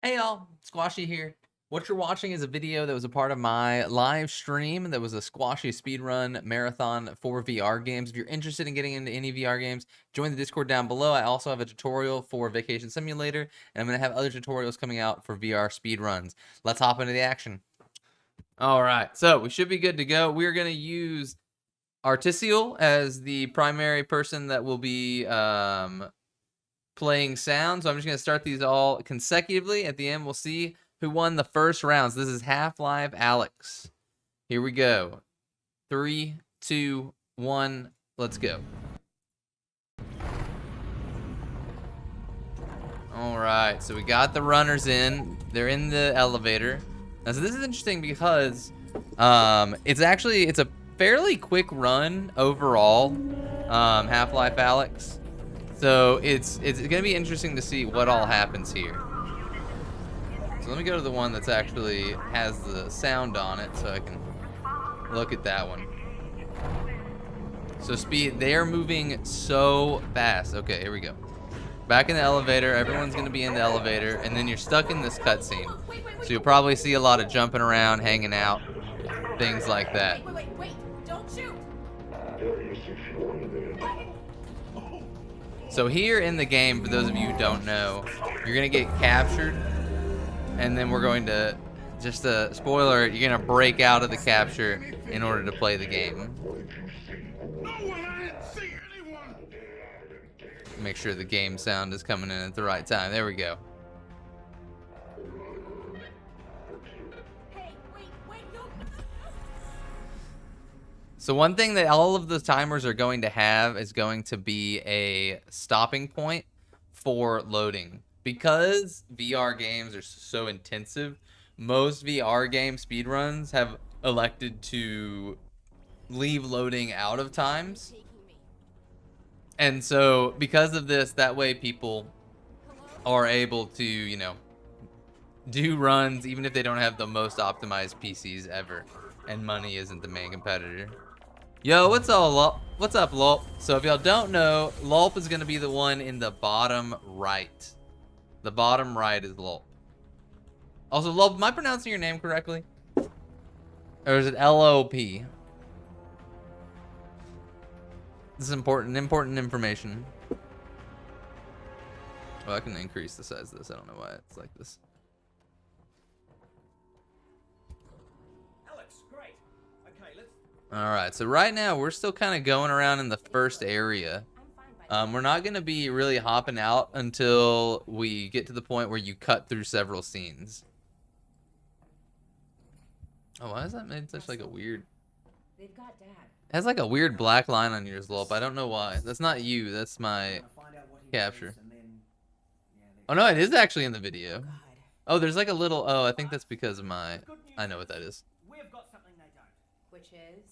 Hey y'all, Squashy here. What you're watching is a video that was a part of my live stream that was a Squashy Speedrun marathon for VR games. If you're interested in getting into any VR games, join the Discord down below. I also have a tutorial for Vacation Simulator, and I'm going to have other tutorials coming out for VR speedruns. Let's hop into the action. All right, so we should be good to go. We're going to use Artificial as the primary person that will be playing sound. So I'm just going to start these all consecutively. At the end, we'll see who won the first rounds. This is Half-Life Alyx. Here we go. 3, 2, 1, let's go. All right, so we got the runners in. They're in the elevator. Now, so this is interesting because it's a fairly quick run overall, Half-Life Alyx. So it's gonna be interesting to see what all happens here. So let me go to the one that's actually has the sound on it so I can look at that one. So they're moving so fast. Okay, here we go. Back in the elevator, everyone's gonna be in the elevator, and then you're stuck in this cutscene. So you'll probably see a lot of jumping around, hanging out, things like that. Wait, don't shoot! So here in the game, for those of you who don't know, you're gonna get captured, and then we're going to, just a spoiler, you're gonna break out of the capture in order to play the game. Make sure the game sound is coming in at the right time. There we go. Hey, wait, no! So one thing that all of the timers are going to have is going to be a stopping point for loading. Because VR games are so intensive, most VR game speedruns have elected to leave loading out of times. And so because of this, that way people are able to, you know, do runs even if they don't have the most optimized PCs ever. And money isn't the main competitor. Yo, what's up, Lulp? So if y'all don't know, Lulp is going to be the one in the bottom right. The bottom right is Lulp. Also, Lulp, am I pronouncing your name correctly? Or is it L-O-P? This is important information. Well, I can increase the size of this. I don't know why it's like this. All right, so right now we're still kind of going around in the first area. We're not going to be really hopping out until we get to the point where you cut through several scenes. Oh, why is that made such like a weird... They've got Dad. It has like a weird black line on yours, Lulp. I don't know why. That's not you. That's my capture. Oh, no, it is actually in the video. Oh, there's like a little... Oh, I think that's because of my... I know what that is. We've got something they don't. Which is?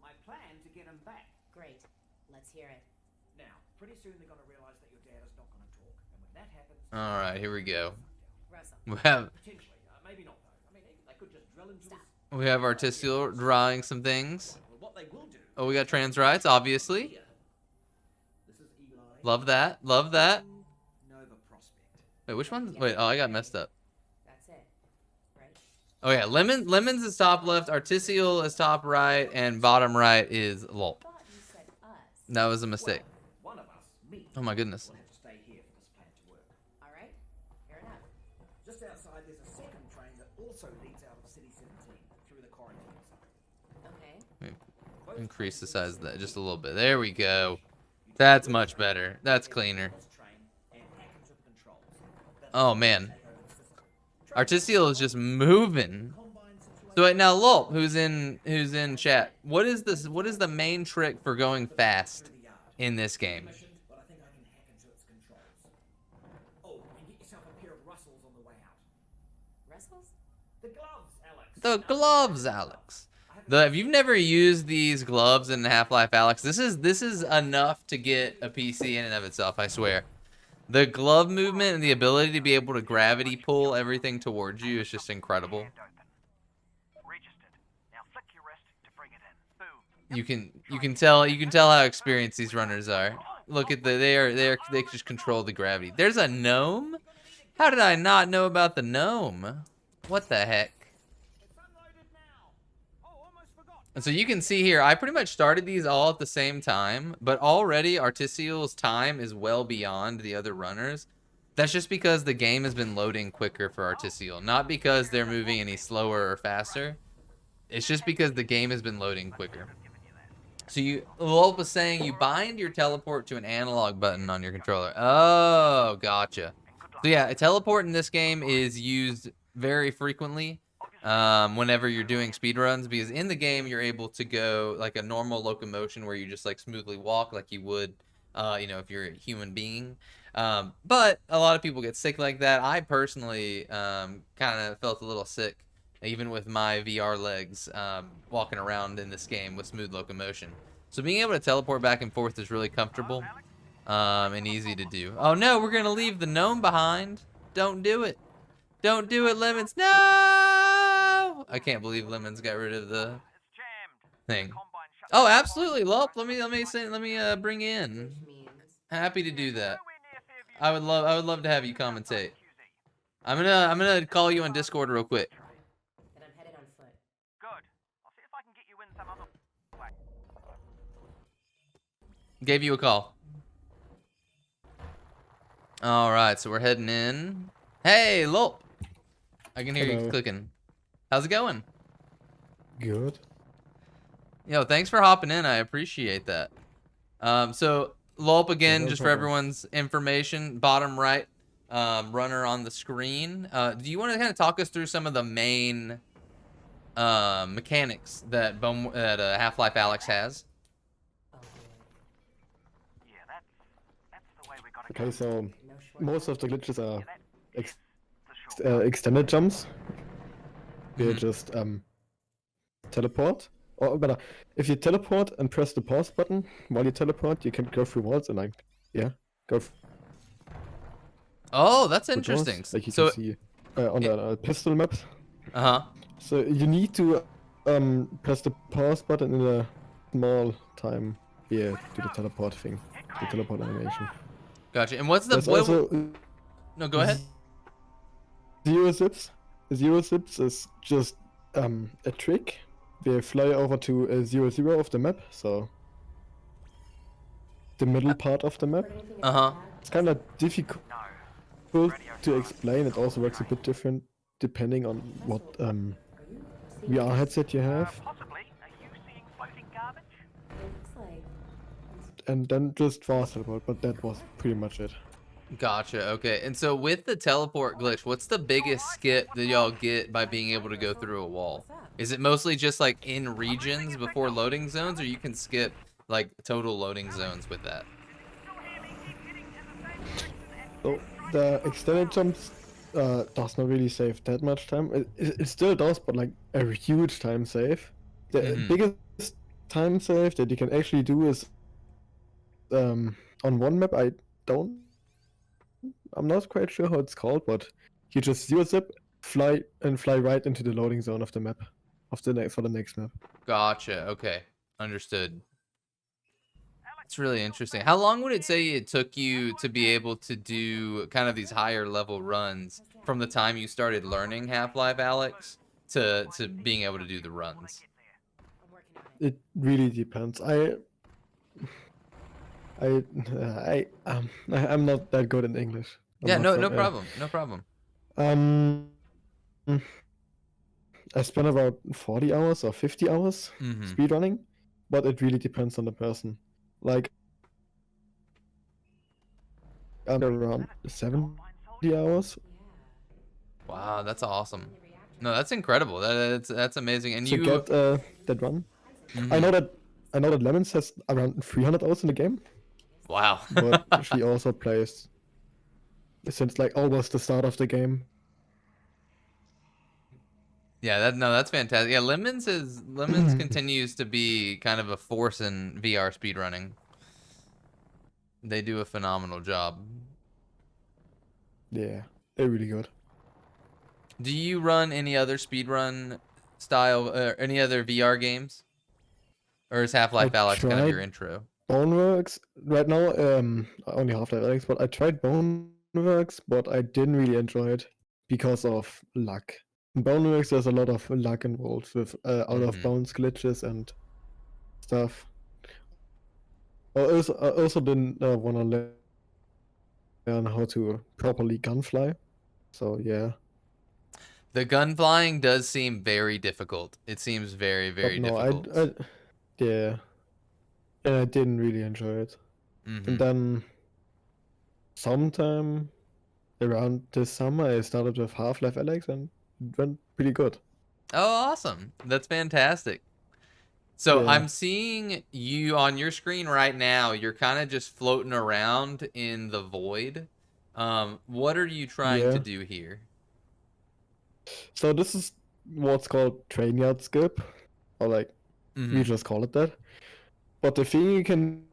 My plan to get them back. Great. Let's hear it. Now, pretty soon they're going to realize that your dad is not going to talk. And when that happens... All right, here we go. Russell. We have... Potentially. Maybe not, though. I mean, they could just drill into us. We have Artificial drawing some things. Well, what they will do... Oh, we got trans rights, obviously. This is Eli. Love that. Love that. Nova Prospect. Wait, which one? Wait, oh, I got messed up. That's it. Right? Oh, yeah. Lemons is top left, Artificial is top right, and bottom right is Lulp. I thought you said us. That was a mistake. One of us, me, Oh, my goodness. will have to stay here for this plan to work. All right. Fair enough. Just outside, there's a second train that also leads out of City 17 through the quarantine zone. Okay. Increase the size of that just a little bit. There we go. That's much better. That's cleaner. Oh, man. Artificial is just moving. So wait, now Lulp, who's in chat, what is this? What is the main trick for going fast in this game? But I think I can hack into its controls. Oh, and get yourself a pair of Russells on the way out. Russell's? The gloves, Alex. The gloves, Alyx. If you've never used these gloves in Half-Life Alyx, this is enough to get a PC in and of itself, I swear. The glove movement and the ability to be able to gravity pull everything towards you is just incredible. You can tell how experienced these runners are. Look at they just control the gravity. There's a gnome How did I not know about the gnome? What the heck? It's unloaded now. Oh, almost forgot. And so you can see here, I pretty much started these all at the same time, but already Artisio's time is well beyond the other runners. That's just because the game has been loading quicker for Artisio, not because they're moving any slower or faster. It's just because the game has been loading quicker. So Lulp was saying you bind your teleport to an analog button on your controller. Oh, gotcha. So yeah, a teleport in this game is used very frequently whenever you're doing speedruns, because in the game you're able to go like a normal locomotion where you just like smoothly walk like you would, you know, if you're a human being. But a lot of people get sick like that. I personally kind of felt a little sick, even with my VR legs, walking around in this game with smooth locomotion. So being able to teleport back and forth is really comfortable and easy to do. Oh no, we're gonna leave the gnome behind. Don't do it. Don't do it, Lemons. No! I can't believe Lemons got rid of the thing. Oh, absolutely, Lulp. Let me bring you in. Which means Happy to do that. I would love to have you commentate. I'm gonna call you on Discord real quick. that I'm headed on foot. Good. I'll see if I can get you in some other way. Gave you a call. All right, so we're heading in. Hey, Lulp. I can hear you Hello. clicking. How's it going? Good. Yo, thanks for hopping in. I appreciate that. So Lulp again, No just for problem. everyone's information, bottom right runner on the screen. Do you want to kind of talk us through some of the main mechanics that Half-Life Alyx has? Oh, good. Yeah, that's the way we gotta Okay, go. so No short most of the glitches are Yeah, that ex is the short extended jumps. They Mhm. just teleport. Or better, if you teleport and press the pause button while you teleport, you can go through walls and like, yeah, go through Oh, that's doors, interesting. like you So, can see on the pistol map. uh-huh. So you need to press the pause button in a small time here to the teleport thing, the teleport animation. Gotcha. And what's the There's also No, go ahead. Zero zips. Zero zips is just a trick. They fly over to 0, 0 of the map, so the middle part of the map. Heard anything Uh-huh. about that? It's kind of difficult No. to explain. It also works a bit different depending on what Are you seeing VR headset you have, Possibly. Are you seeing floating garbage? It looks like and then just fast teleport. But that was pretty much it. Gotcha. Okay. And so with the teleport glitch, what's the biggest skip that y'all get by being able to go through a wall? Is it mostly just like in regions before loading zones, or you can skip like total loading zones with that? So the extended jumps does not really save that much time. It still does, but like a huge time save. The Mhm. biggest time save that you can actually do is on one map. I'm not quite sure how it's called, but you just zero zip, fly right into the loading zone of the map, for the next map. Gotcha. Okay. Understood. It's really interesting. How long would it say it took you to be able to do kind of these higher level runs from the time you started learning Half-Life Alyx to being able to do the runs? I'm working on it. It really depends. I'm not that good in English. Yeah, no problem. No problem. Um, I spent about 40 hours or 50 hours Mhm. speedrunning, but it really depends on the person. Like, I'm around 70 hours. Yeah. Wow, that's awesome. The reactor. No, that's incredible. That's amazing. And To you get that run. Mhm. I know that Lemons has around 300 hours in the game, Wow. but she also plays since like almost the start of the game. Yeah, that's fantastic. Yeah, Lemons continues to be kind of a force in VR speedrunning. They do a phenomenal job. Yeah, they're really good. Do you run any other speedrun style or any other VR games? Or is Half-Life I Alyx kind of tried your intro? Boneworks right now. Only Half-Life Alyx, but I tried Boneworks Boneworks, but I didn't really enjoy it because of luck. In Boneworks, there's a lot of luck involved with out of bounds glitches and stuff. I also didn't want to learn how to properly gunfly. So yeah, The gun flying does seem very difficult. It seems very, but very no, difficult. yeah, and I didn't really enjoy it. And then sometime around this summer, I started with Half-Life Alyx and it went pretty good. Oh, awesome. That's fantastic. So Yeah. I'm seeing you on your screen right now. You're kind of just floating around in the void. What are you trying to Yeah. do here? So this is what's called train yard skip, or like we just call it that. But the thing you can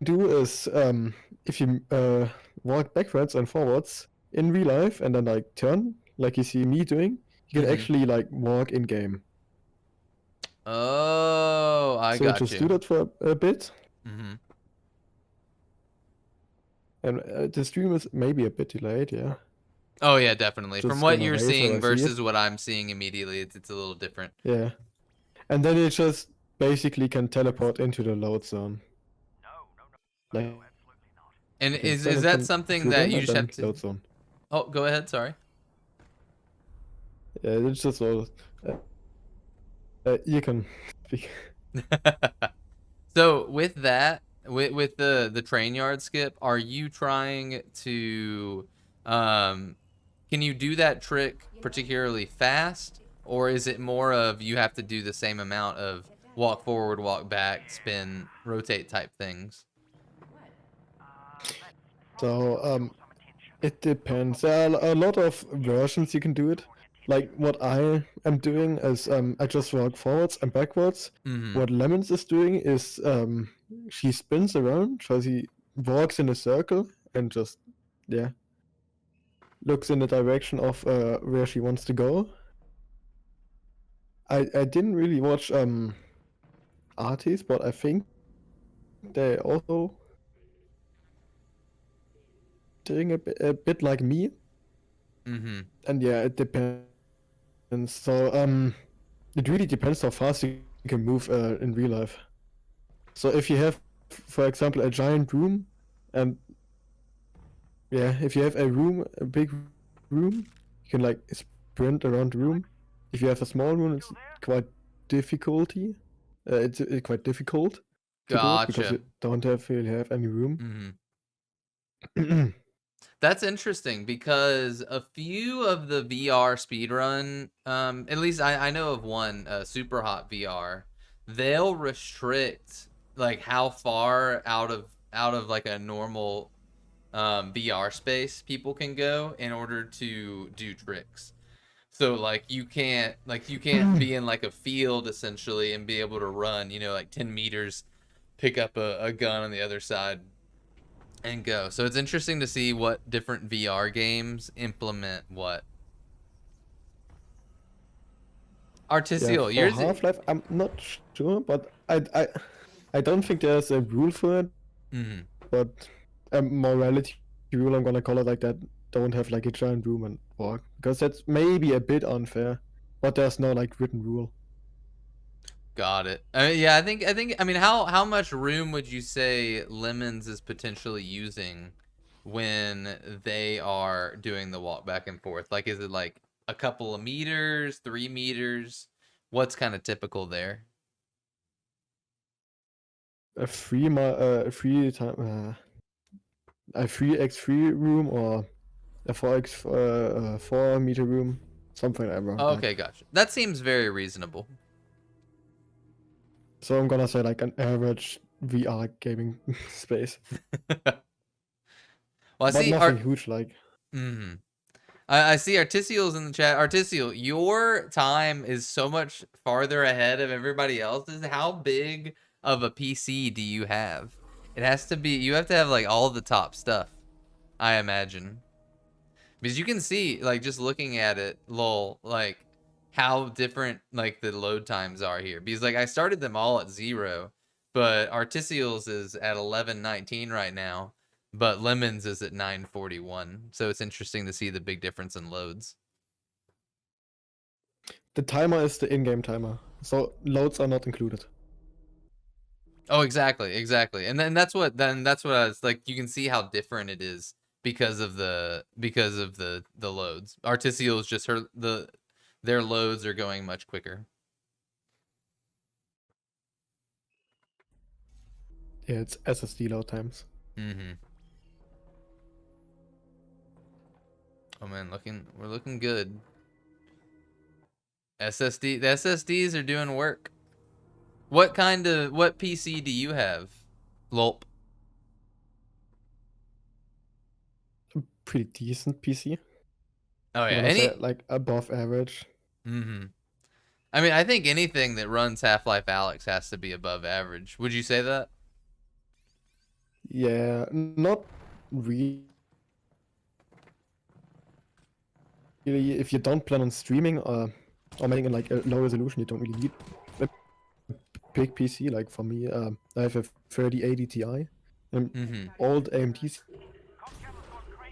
do is if you walk backwards and forwards in real life and then like turn like you see me doing, you can actually like walk in game. Oh, I So got just you. do that for a bit, Mm-hmm. and the stream is maybe a bit delayed. Yeah, Oh yeah, definitely. From just what gonna you're wait till I seeing see it. versus what I'm seeing immediately, it's a little different. Yeah, and then you just basically can teleport into the load zone. Like And you can is stand in that front something of your that gun you and just have then to? load zone. Oh, go ahead. Sorry. Yeah, it's just all. You can speak. So with that, with the train yard skip, are you trying to can you do that trick particularly fast, or is it more of you have to do the same amount of walk forward, walk back, spin, rotate type things? So it depends. There are a lot of versions you can do it. Like what I am doing is I just walk forwards and backwards. Mm-hmm. What Lemons is doing is she spins around, so she walks in a circle and just yeah looks in the direction of where she wants to go. I didn't really watch artists, but I think they also doing a bit like me. Mm-hmm. And yeah, it depends. So it really depends how fast you can move in real life. So if you have, for example, a giant room, and yeah, if you have a big room, you can like sprint around the room. If you have a small room, it's quite difficulty. It's quite difficult to do it because Gotcha. you don't really have any room. Mm-hmm. That's interesting because a few of the VR speedrun, at least I know of one, Super Hot VR, they'll restrict like how far out of like a normal VR space people can go in order to do tricks. So like you can't be in like a field essentially and be able to run, like 10 meters, pick up a gun on the other side and go. So it's interesting to see what different VR games implement what. Yeah, Artistial, for yours. Half-Life, I'm not sure, but I don't think there's a rule for it. Mm-hmm. But a morality rule, I'm gonna call it like that, don't have like a giant room and walk because that's maybe a bit unfair, but there's no like written rule. Got it. Yeah, I mean, how much room would you say Lemons is potentially using when they are doing the walk back and forth? Like, is it like a couple of meters, 3 meters? What's kind of typical there? A a 3x3 room or a 4 meter room, something around that. Okay, gotcha. That seems very reasonable. So I'm gonna say like an average VR gaming space, Well, I but see. nothing huge like. Mm-hmm. I see Artisiel's in the chat. Artisiel, your time is so much farther ahead of everybody else's. How big of a PC do you have? It has to be, you have to have like all the top stuff, I imagine. Because you can see, like just looking at it, lol, like how different like the load times are here. Because like I started them all at 0, but Artisiel's is at 11:19 right now. but Lemons is at 941. So it's interesting to see the big difference in loads. The timer is the in-game timer, so loads are not included. Oh, exactly, exactly. And then that's what I was like. You can see how different it is because of the loads. Articio is just their loads are going much quicker. Yeah, it's SSD load times. Mm-hmm. Oh man, we're looking good. The SSDs are doing work. What PC do you have? Lulp. Pretty decent PC. Oh yeah, When I say like above average. Mm-hmm. I mean, I think anything that runs Half-Life Alyx has to be above average. Would you say that? Yeah, not really. If you don't plan on streaming or making like a low resolution, you don't really need a big PC. Like for me, I have a 3080 Ti, an Mm-hmm. old AMD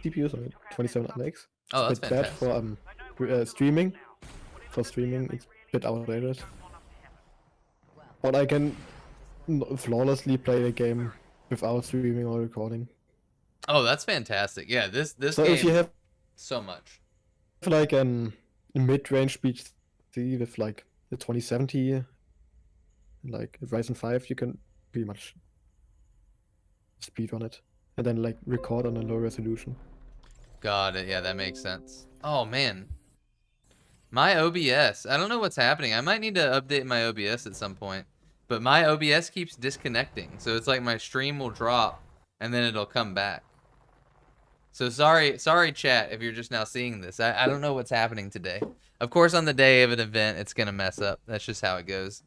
CPU, so 27 Alyx. Oh, that's It's a bit bad fantastic. for streaming. For streaming, it's a bit outdated. But I can flawlessly play the game without streaming or recording. Oh, that's fantastic. Yeah, this So game if you have so much. like a mid-range PC with like the 2070, like a Ryzen 5, you can pretty much speedrun it and then like record on a low resolution. Got it. Yeah, that makes sense. Oh man. My OBS. I don't know what's happening. I might need to update my OBS at some point. But my OBS keeps disconnecting. So it's like my stream will drop and then it'll come back. So sorry chat if you're just now seeing this. I don't know what's happening today. Of course on the day of an event it's gonna mess up. That's just how it goes.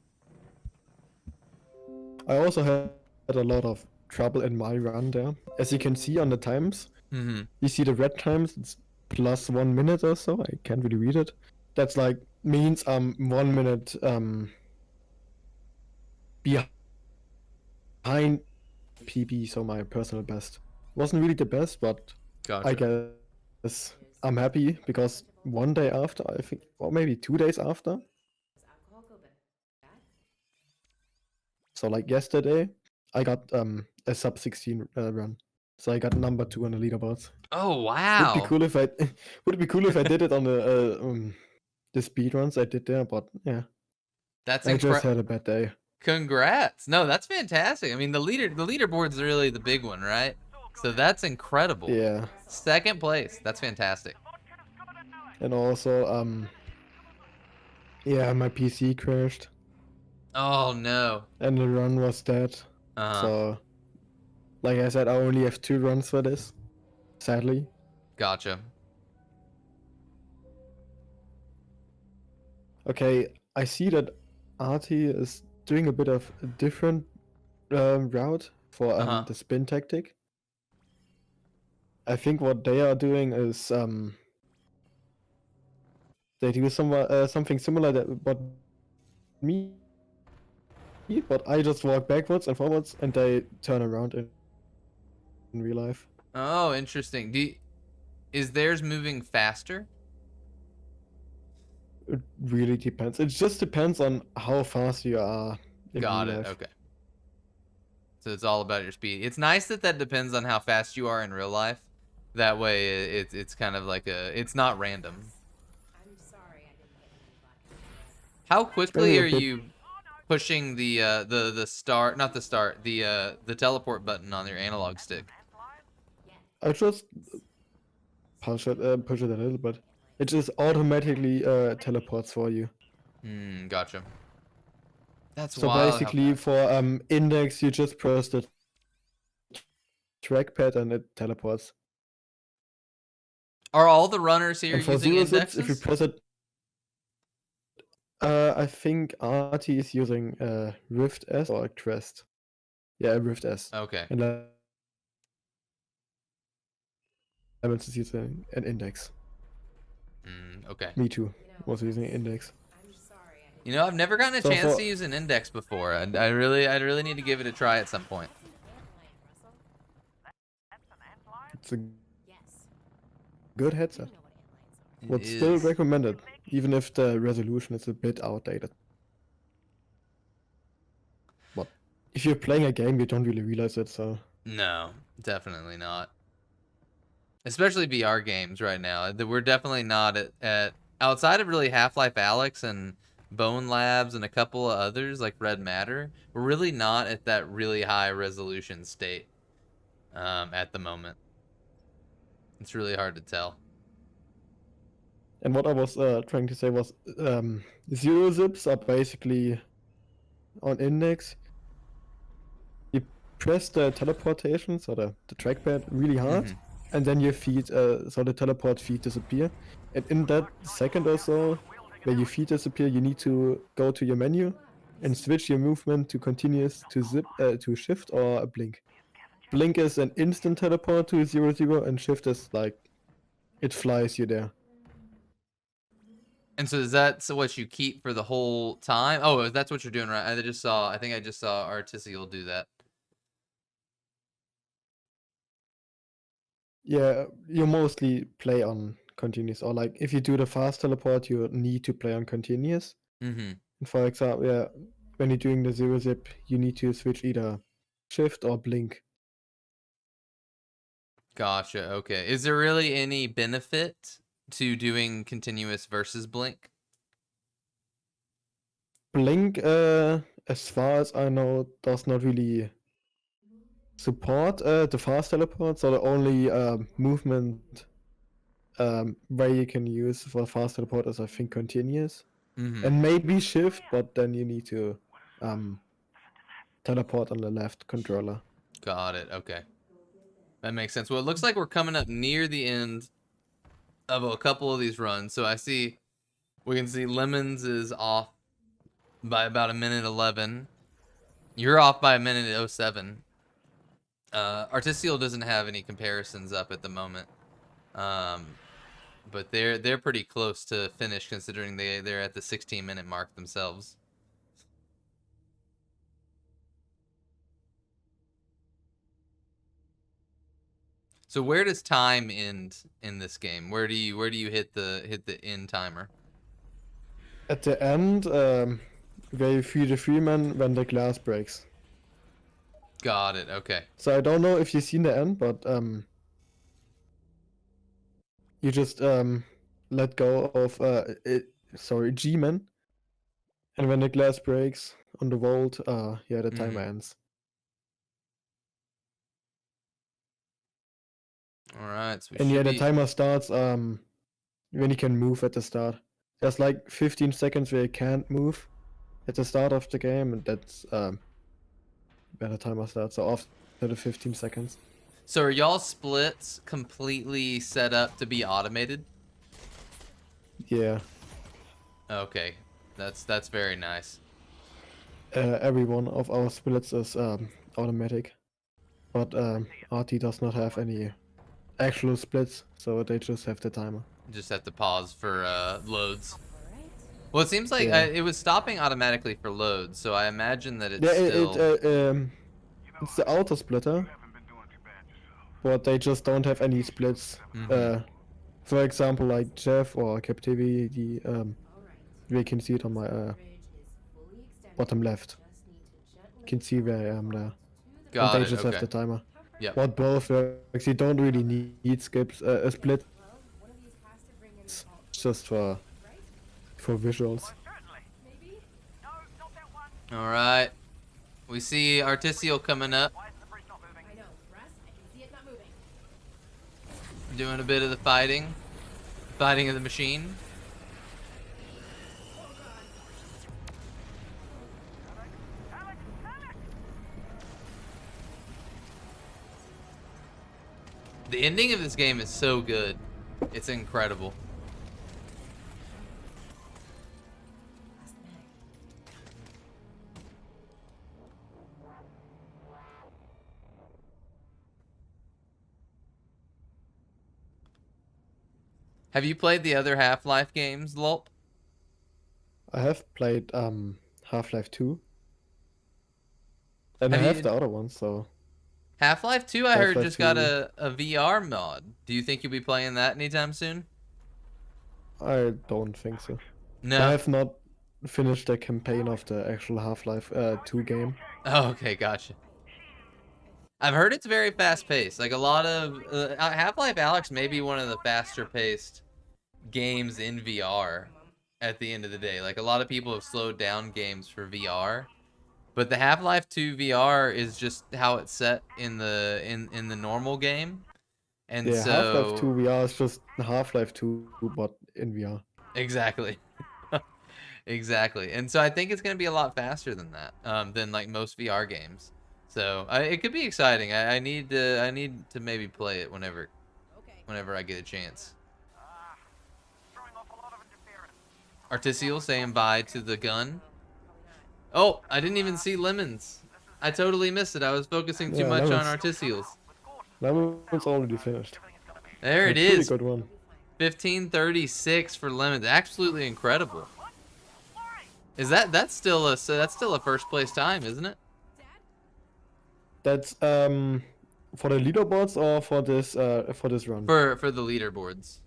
I also had a lot of trouble in my run there. As you can see on the times, Mm-hmm. you see the red times, it's plus 1 minute or so. I can't really read it. That's like means 1 minute behind PB, so my personal best. Wasn't really the best, but Gotcha. I guess I'm happy because one day after, I think, or maybe 2 days after, Does alcohol go bad? so like yesterday, I got a sub 16 run. So I got number 2 on the leaderboards. Oh Would wow. be cool if I would it be cool if I did it on the speed runs I did there, but yeah, That's I just incredible. had a bad day. Congrats. No, that's fantastic. I mean, the leaderboard's really the big one, right? So that's incredible. Yeah, Second place. That's fantastic. and also yeah, my PC crashed Oh no. and the run was dead. Uh-huh. So, like I said, I only have 2 runs for this. Sadly. Gotcha. Okay, I see that Artie is doing a bit of a different route for the spin tactic. I think what they are doing is they do something similar that what me, but I just walk backwards and forwards and they turn around in real life. Oh, interesting. Is theirs moving faster? It really depends. It just depends on how fast you are in Got real it. life. Okay. So it's all about your speed. It's nice that depends on how fast you are in real life. That way it's kind of like it's not random. I'm sorry I didn't get any vodka. How quickly are a bit- you pushing the start, not the start, the teleport button on your analog stick? I just push it a little bit. It just automatically teleports for you. Gotcha. That's So wild. basically, for index, you just press the trackpad and it teleports. Are all the runners here And for using zero zips, indexes? if you press it, I think Artie is using Rift S or Crest. Yeah, Rift S. Okay. And Lemons is using an index. Okay. Me too. Was using index. I'm sorry I didn't. You know, I've never gotten a So chance for- to use an index before. I really need to give it a try at some point. That's an airplane, Russell. It's a Yes. good You headset. know what antlions are. It Would still is. recommend it, even if the resolution is a bit outdated. But if you're playing a game, you don't really realize it, so... No, definitely not. Especially VR games right now. We're definitely not at outside of really Half-Life Alyx and Bone Labs and a couple of others like Red Matter. We're really not at that really high resolution state at the moment. It's really hard to tell. And what I was trying to say was, zero zips are basically on index. You press the teleportation, so the trackpad, really hard, Mhm. and then your feet, so the teleport feet disappear. And in that second or so, where your feet disappear, you need to go to your menu and switch your movement to continuous to zip, to shift or a blink. Blink is an instant teleport to 0, and shift is like it flies you there. And so is that what you keep for the whole time? Oh, that's what you're doing, right? I think I just saw Artissial do that. Yeah, you mostly play on continuous, or like if you do the fast teleport, you need to play on continuous. Mhm. And for example, yeah, when you're doing the zero zip, you need to switch either shift or blink. Gotcha. Okay. Is there really any benefit to doing continuous versus blink? Blink, as far as I know, does not really support the fast teleport, so the only movement way you can use for fast teleport is, I think, continuous. Mhm. And maybe shift, but then you need to um, teleport on the left controller. Got it. Okay. That makes sense. Well, it looks like we're coming up near the end of a couple of these runs. So we can see Lemons is off by about a minute 11. You're off by a minute 07. Artistial doesn't have any comparisons up at the moment. But they're pretty close to finish considering they're at the 16-minute mark themselves. So where does time end in this game? Where do you hit the end timer? At the end, where you free the freeman when the glass breaks. Got it. Okay. So I don't know if you've seen the end, but you just let go of G-man, and when the glass breaks on the vault, yeah, the timer Mhm. ends. All right. So we And yeah, should the be. timer starts when you can move at the start. There's like 15 seconds where you can't move at the start of the game, and that's when the timer starts. So after the 15 seconds. So are y'all splits completely set up to be automated? Yeah, Okay. That's very nice. every one of our splits is automatic, but RT does not have any actual splits, so they just have the timer. Just have to pause for loads. Alright. Well, it seems like Yeah. it was stopping automatically for loads, so I imagine that it's Yeah, still. it's the auto splitter, but they just don't have any splits. Mhm. For example, like Jeff or Captivity, Alright. you can see it on my Bridge is fully extended. bottom left. Just need to gently You can see where I am there. to the And Got they it. just have Okay. the timer. Yep. What both works, you don't really need skips, a split, well, one of these has to bring in the vault, just right? for visuals. Certainly. Maybe? No, not that one. All right. We see Artistial coming up, Why is the bridge not moving? I know. Russ, I can see it not moving. doing a bit of the fighting of the machine. Alex, Alex! The ending of this game is so good. It's incredible. Last mag. Have you played the other Half-Life games, Lulp? I have played Half-Life 2. And Have I have you the other one, so Half-Life 2, I heard, Half-Life just got 2. a VR mod. Do you think you'll be playing that anytime soon? I don't think so. I No. have not finished the campaign of the actual Half-Life 2 game. Oh, okay, gotcha. I've heard it's very fast-paced. Like a lot of Half-Life Alyx may be one of the faster-paced games in VR at the end of the day. Like a lot of people have slowed down games for VR, but the Half-Life 2 VR is just how it's set in the normal game. And Yeah, Half-Life so 2 VR is just Half-Life 2, but in VR. exactly. Exactly. And so I think it's going to be a lot faster than that, than like most VR games. So it could be exciting. I need to maybe play it Okay. whenever I get a chance. Throwing off a lot of interference. Artisil saying bye to the gun. Oh, I didn't even see Lemons. I totally missed it. I was focusing too Yeah, much on Lemons. Artisils. Lemon's already finished. There it Pretty is. good one. 1536 for Lemons. Absolutely incredible. Is that's still a first place time, isn't it? That's for the leaderboards or for this run? For the leaderboards.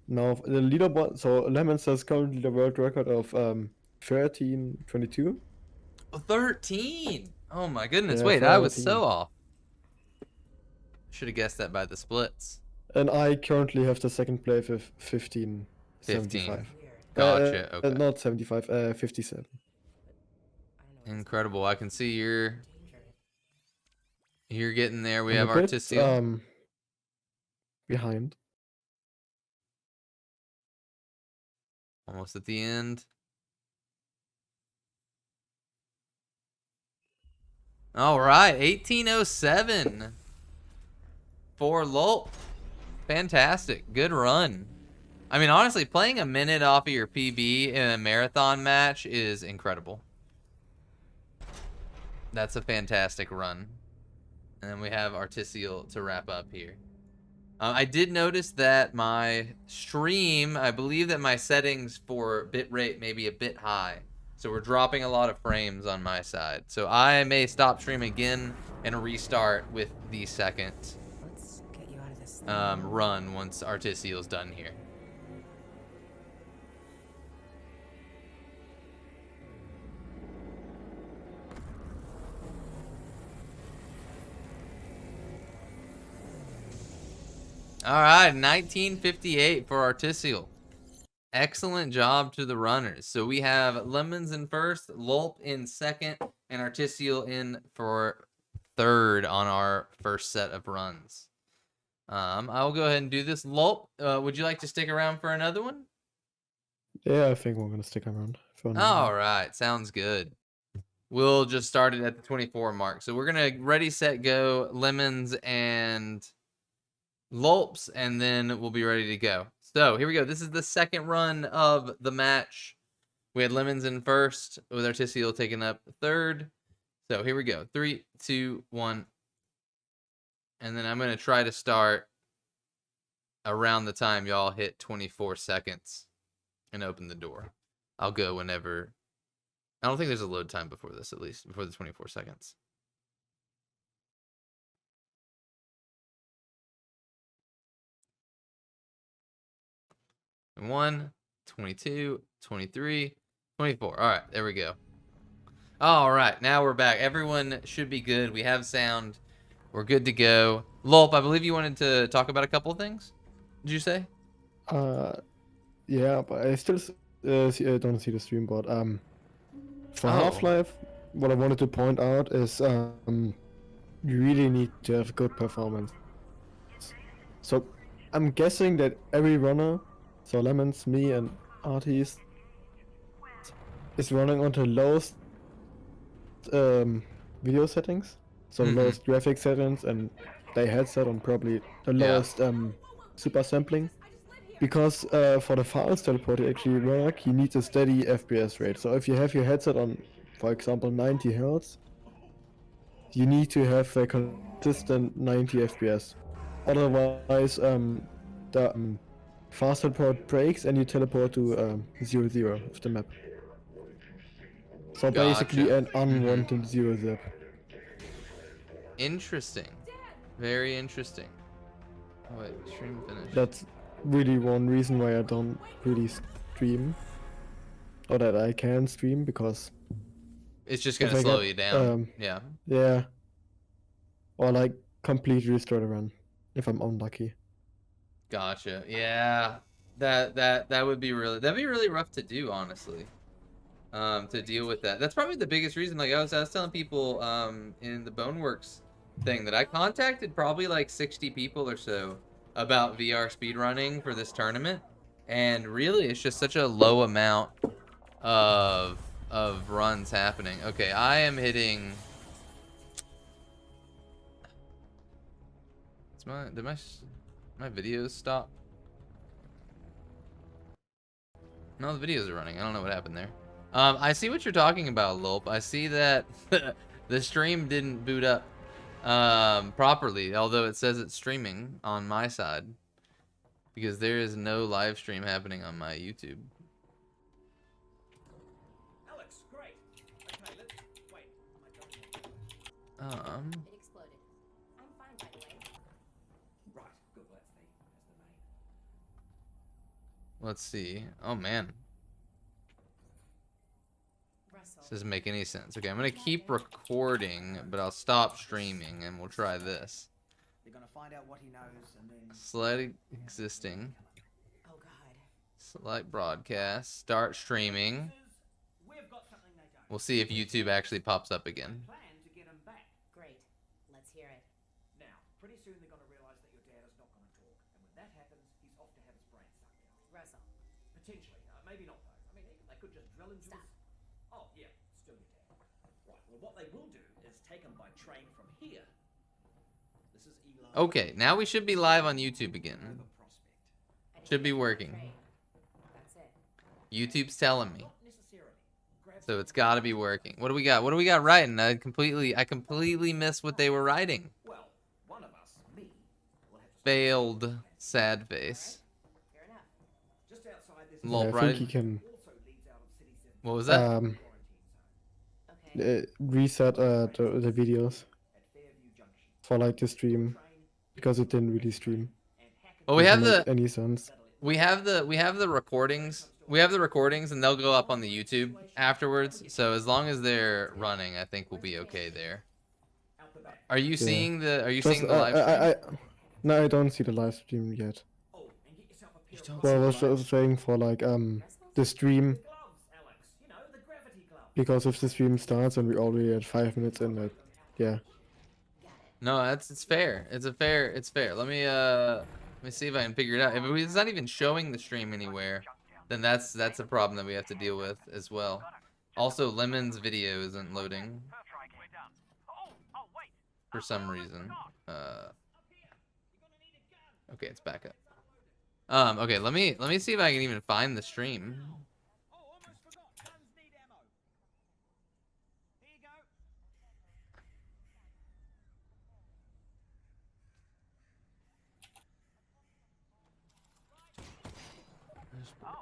No, the leaderboard. So Lemons has currently the world record of 13:22. 13. Oh my goodness. Yeah, Wait, I was 13. so off. Should have guessed that by the splits. And I currently have the second place with 15:75. Gotcha. Okay. Not 75. 57. Incredible. I can see you're getting there. We I'm have a bit, Artisil. behind. Almost at the end. All right, 1807 for Lulp. Fantastic. Good run. I mean, honestly, playing a minute off of your PB in a marathon match is incredible. That's a fantastic run. And then we have Artisil to wrap up here. I did notice that my stream, I believe that my settings for bitrate may be a bit high. So we're dropping a lot of frames on my side. So I may stop streaming again and restart with the second Let's get you out of this. run once Artisil's done here. All right, 1958 for Artisil. Excellent job to the runners. So we have Lemons in first, Lulp in second, and Artisil in for third on our first set of runs. I'll go ahead and do this. Lulp, would you like to stick around for another one? Yeah, I think we're gonna stick around for another All one. right, sounds good. We'll just start it at the 24 mark. So we're gonna ready, set, go, Lemons and Lulps, and then we'll be ready to go. So here we go. This is the second run of the match. We had Lemons in first, with Artisil taking up third. So here we go. 3, 2, 1. And then I'm going to try to start around the time y'all hit 24 seconds and open the door. I'll go whenever. I don't think there's a load time before this, at least, before the 24 seconds. And 1, 22, 23, 24. All right, there we go. All right, now we're back. Everyone should be good. We have sound. We're good to go. Lulp, I believe you wanted to talk about a couple of things. Did you say? Yeah, but I still don't see the stream board. For Oh. Half-Life, what I wanted to point out is you really need to have good performance. So I'm guessing that every runner, so Lemons, me, and Artis, is running on the lowest video settings, so lowest graphic settings, and their headset on probably the lowest super sampling. Because for the fast teleport to actually work, you need a steady FPS rate. So if you have your headset on, for example, 90 Hz, you need to have a consistent 90 FPS. Otherwise, the fast teleport breaks and you teleport to 0-0 of the map. So basically Gotcha. an unwanted 0 zip. Interesting. Very interesting. Oh, wait, stream finished. That's really one reason why I don't really stream, or that I can stream, because It's just if gonna I slow get you down. Yeah. yeah, or like completely restart a run if I'm unlucky. Gotcha. Yeah. That would be that'd be really rough to do, honestly. To deal with that. That's probably the biggest reason. Like I was telling people in the Boneworks thing that I contacted probably like 60 people or so about VR speedrunning for this tournament, and really it's just such a low amount of runs happening. Okay, I am hitting. Did my videos stop? No, the videos are running. I don't know what happened there. I see what you're talking about, Lulp. I see that the stream didn't boot up properly, although it says it's streaming on my side, because there is no live stream happening on my YouTube. Alex, great. Okay, let's wait. It exploded. I'm fine, by the way. Right, good. Well, that's the main. Let's see. Oh man, Russell. this doesn't make any sense. Okay, I'm gonna keep recording, but I'll stop streaming and we'll try this. They're gonna find out what he knows, and then Select existing. Oh God. Select broadcast. Start streaming. we've got something they don't. We'll see if YouTube actually pops up again. Plan to get him back. Great. Let's hear it. Now, pretty soon they're gonna realize that your dad is not gonna talk, and when that happens, he's off to have his brain sucked out. Russell. Potentially, maybe not though. I mean, they could just drill into Stop. his. Oh yeah, still your dad. Right. Well, what they will do is take him by train from here. This is Eli. Okay, now we should be live on YouTube again. Over Prospect. I need Should be to working. train. That's it. YouTube's telling me. Not necessarily. Grab So it's got to be working. What do we got? What do we got writing? I completely missed what they were writing. Well, one of us, me, will have to. Failed sad face. Fair enough. Just outside this. Lol, I right? think you can Also leads out of City 7 What was that? quarantine zone Okay. reset the videos at Fairview Junction. for like the stream, Train because it didn't really stream. and hack Well, we Doesn't have make the any sense. we have the recordings. We have the recordings, and they'll go up on the YouTube afterwards. So as long as they're running, I think we'll be okay there. out the back. Are you seeing the Just, seeing the live stream? no, I don't see the live stream yet. Oh, and get yourself a pair don't of Well, I see was the live just saying for like the stream, gloves, Alex. You know, the gravity gloves. because if the stream starts and we're already at 5 minutes in, like, yeah. No, it's fair. It's fair. Let me see if I can figure it out. If it's not even showing the stream anywhere, then that's a problem that we have to deal with as well. Also, Lemon's video isn't loading First strike, we're done. Oh, wait. for some reason. Okay, it's back up. Okay, let me see if I can even find the stream. Oh, almost forgot. Guns need ammo. Here you go.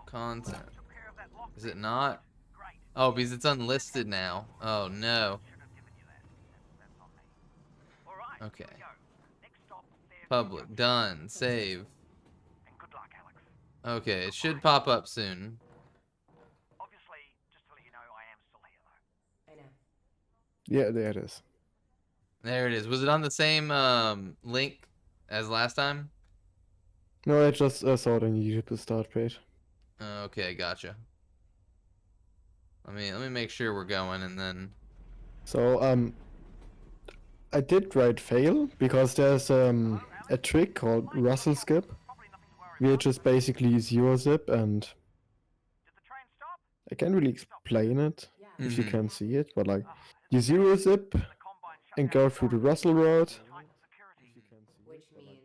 Content. Took care of that lock. Is it not? Great. Oh, because it's unlisted now. Oh no. Should have given you that. That's on me. All right. Okay. Here we go. Next stop, Fairview Public. Junction. Done. Save. And good luck, Alex. Okay, it should pop up soon. Obviously, just to let you know, I am still here though. I know. Yeah, there it is. There it is. Was it on the same link as last time? No, I just saw it on YouTube start page. Okay, gotcha. Let me make sure we're going, and then So I did write fail because there's a trick called Russell skip, Probably nothing to worry which is basically zero zip, and Did the train stop? I can't really explain it Yeah. if you Mhm. can see it, but like you zero zip The combine shut and down go through the Russell road, tight security. Which means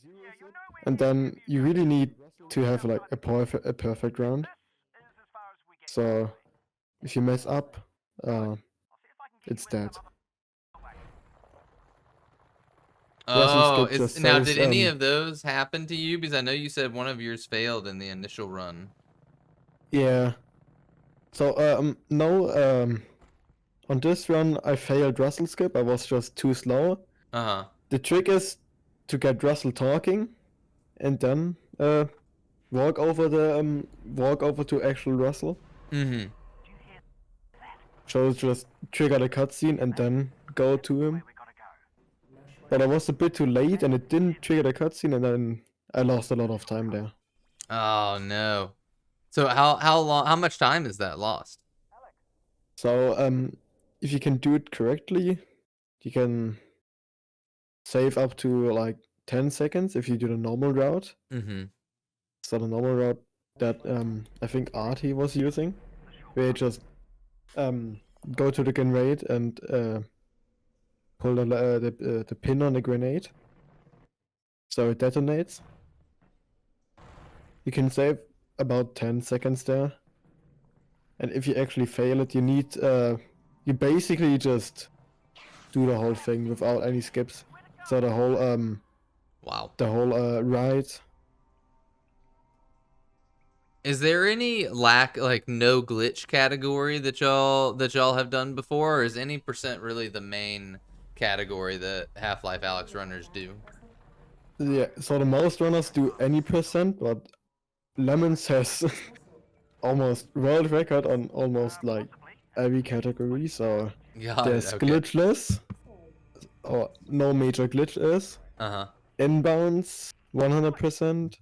Yeah, you're nowhere and near then you really need to have like a perfect round. This is as far as we get. So if you mess up, I'll see if I can get it's you in dead. some other way. oh, skip just now says, did any of those happen to you? Because I know you said one of yours failed in the initial run. Yeah. So no on this run, I failed Russell skip. I was just too slow. Uh-huh. The trick is to get Russell talking, and then walk over to actual Russell. Mm-hmm. So just trigger the cutscene and then go to him. We gotta go. But I was a bit too late, and it didn't trigger the cutscene, and then I lost a lot of time there. Oh no. So how much time is that lost? So if you can do it correctly, you can save up to like 10 seconds if you do the normal route. Mm-hmm. So the normal route that I think Artie was using, where you just go to the grenade and pull the pin on the grenade, so it detonates. You can save about 10 seconds there, and if you actually fail it, you basically just do the whole thing without any skips. So the whole Wow. ride. Is there any like no glitch category that y'all have done before, or is any percent really the main category that Half-Life Alyx runners do? Yeah, so the most runners do any percent, but Lemons has almost world record on almost like every category. So Got there's it. Okay. glitchless, or no major glitches. Uh-huh. Inbounds 100%.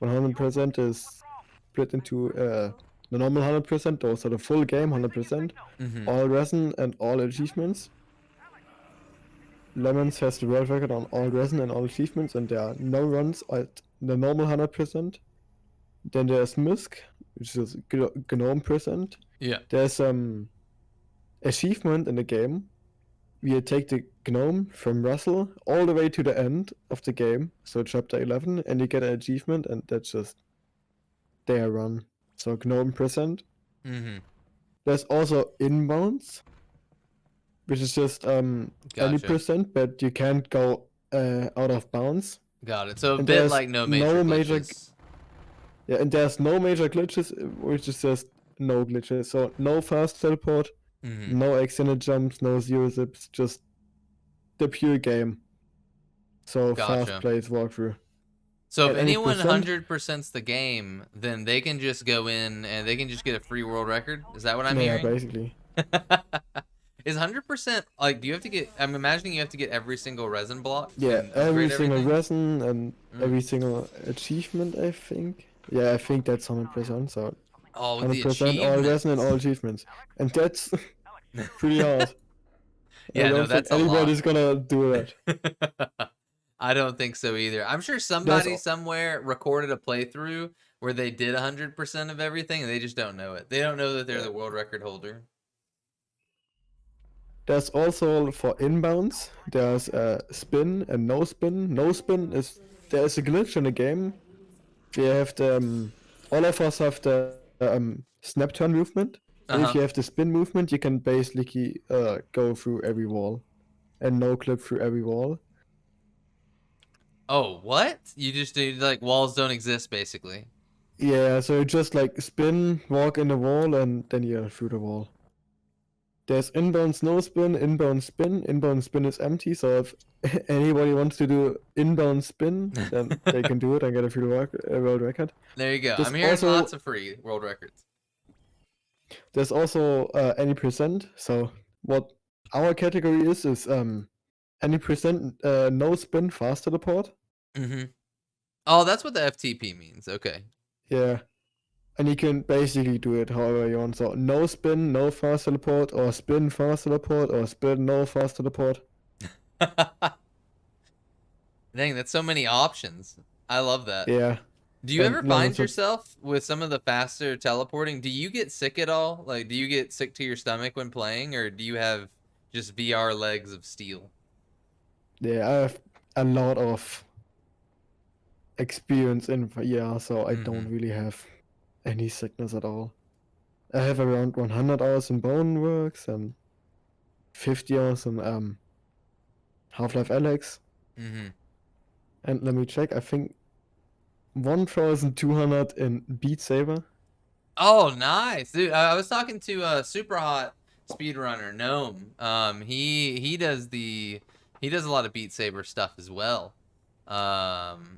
100% is split into the normal 100%, those are the full game 100%, Mm-hmm. all resin and all achievements. Lemons has the world record on all resin and all achievements, and there are no runs at the normal 100%. Then there's Misk, which is GNOME percent. Yeah. There's achievement in the game. You take the gnome from Russell all the way to the end of the game, so chapter 11, and you get an achievement, and that's just their run. So gnome percent. Mm-hmm. There's also inbounds, which is just any Gotcha. percent, but you can't go out of bounds. Got it. So a And bit there's like no no major major glitches. Yeah, and there's no major glitches, which is just no glitches. So no fast teleport, Mm-hmm. no extended jumps, no zero zips, just the pure game. So Gotcha. fast-paced walkthrough. So if At any anyone percent? 100%'s the game, then they can just go in and they can just get a free world record. Is that what I'm Yeah, hearing? basically. Is 100% like? Do you have to get? I'm imagining you have to get every single resin block. Yeah, and every upgrade single everything? resin and every single achievement, I think. Yeah, I think that's 100%. So Oh, with the 100% all resin and all achievements. achievements. And that's pretty hard. Yeah, I no, don't think that's a anybody's lot. gonna do that. I don't think so either. I'm sure There's somebody somewhere recorded a playthrough where they did 100% of everything and they just don't know it. They don't know that they're the world record holder. There's also for inbounds, there's spin and no spin. No spin is there's a glitch in the game. We have the all of us have the snap turn movement. So if Uh-huh. you have the spin movement, you can basically go through every wall, and no clip through every wall. Oh, what? You just do like walls don't exist basically. Yeah, so you just like spin, walk in the wall, and then you're through the wall. There's inbound no spin, inbound spin. Inbound spin is empty, so if anybody wants to do inbound spin, then they can do it and get a free world record. There you go. There's I'm hearing also- lots of free world records. There's also any percent. So what our category is any percent no spin fast teleport. Mm-hmm. Oh, that's what the FTP means. Okay. Yeah. And you can basically do it however you want. So no spin, no fast teleport, or spin fast teleport, or spin no fast teleport. Dang, that's so many options. I love that. Yeah. Do you And ever no, find it's a- yourself with some of the faster teleporting? Do you get sick at all? Like, do you get sick to your stomach when playing, or do you have just VR legs of steel? Yeah, I have a lot of experience in VR, so I don't really have any sickness at all. I have around 100 hours in Boneworks and 50 hours in Half-Life Alyx. Mm-hmm. And let me check, I think 1,200 in Beat Saber. Oh, nice, dude. I was talking to Super Hot speedrunner Gnome. He does a lot of Beat Saber stuff as well.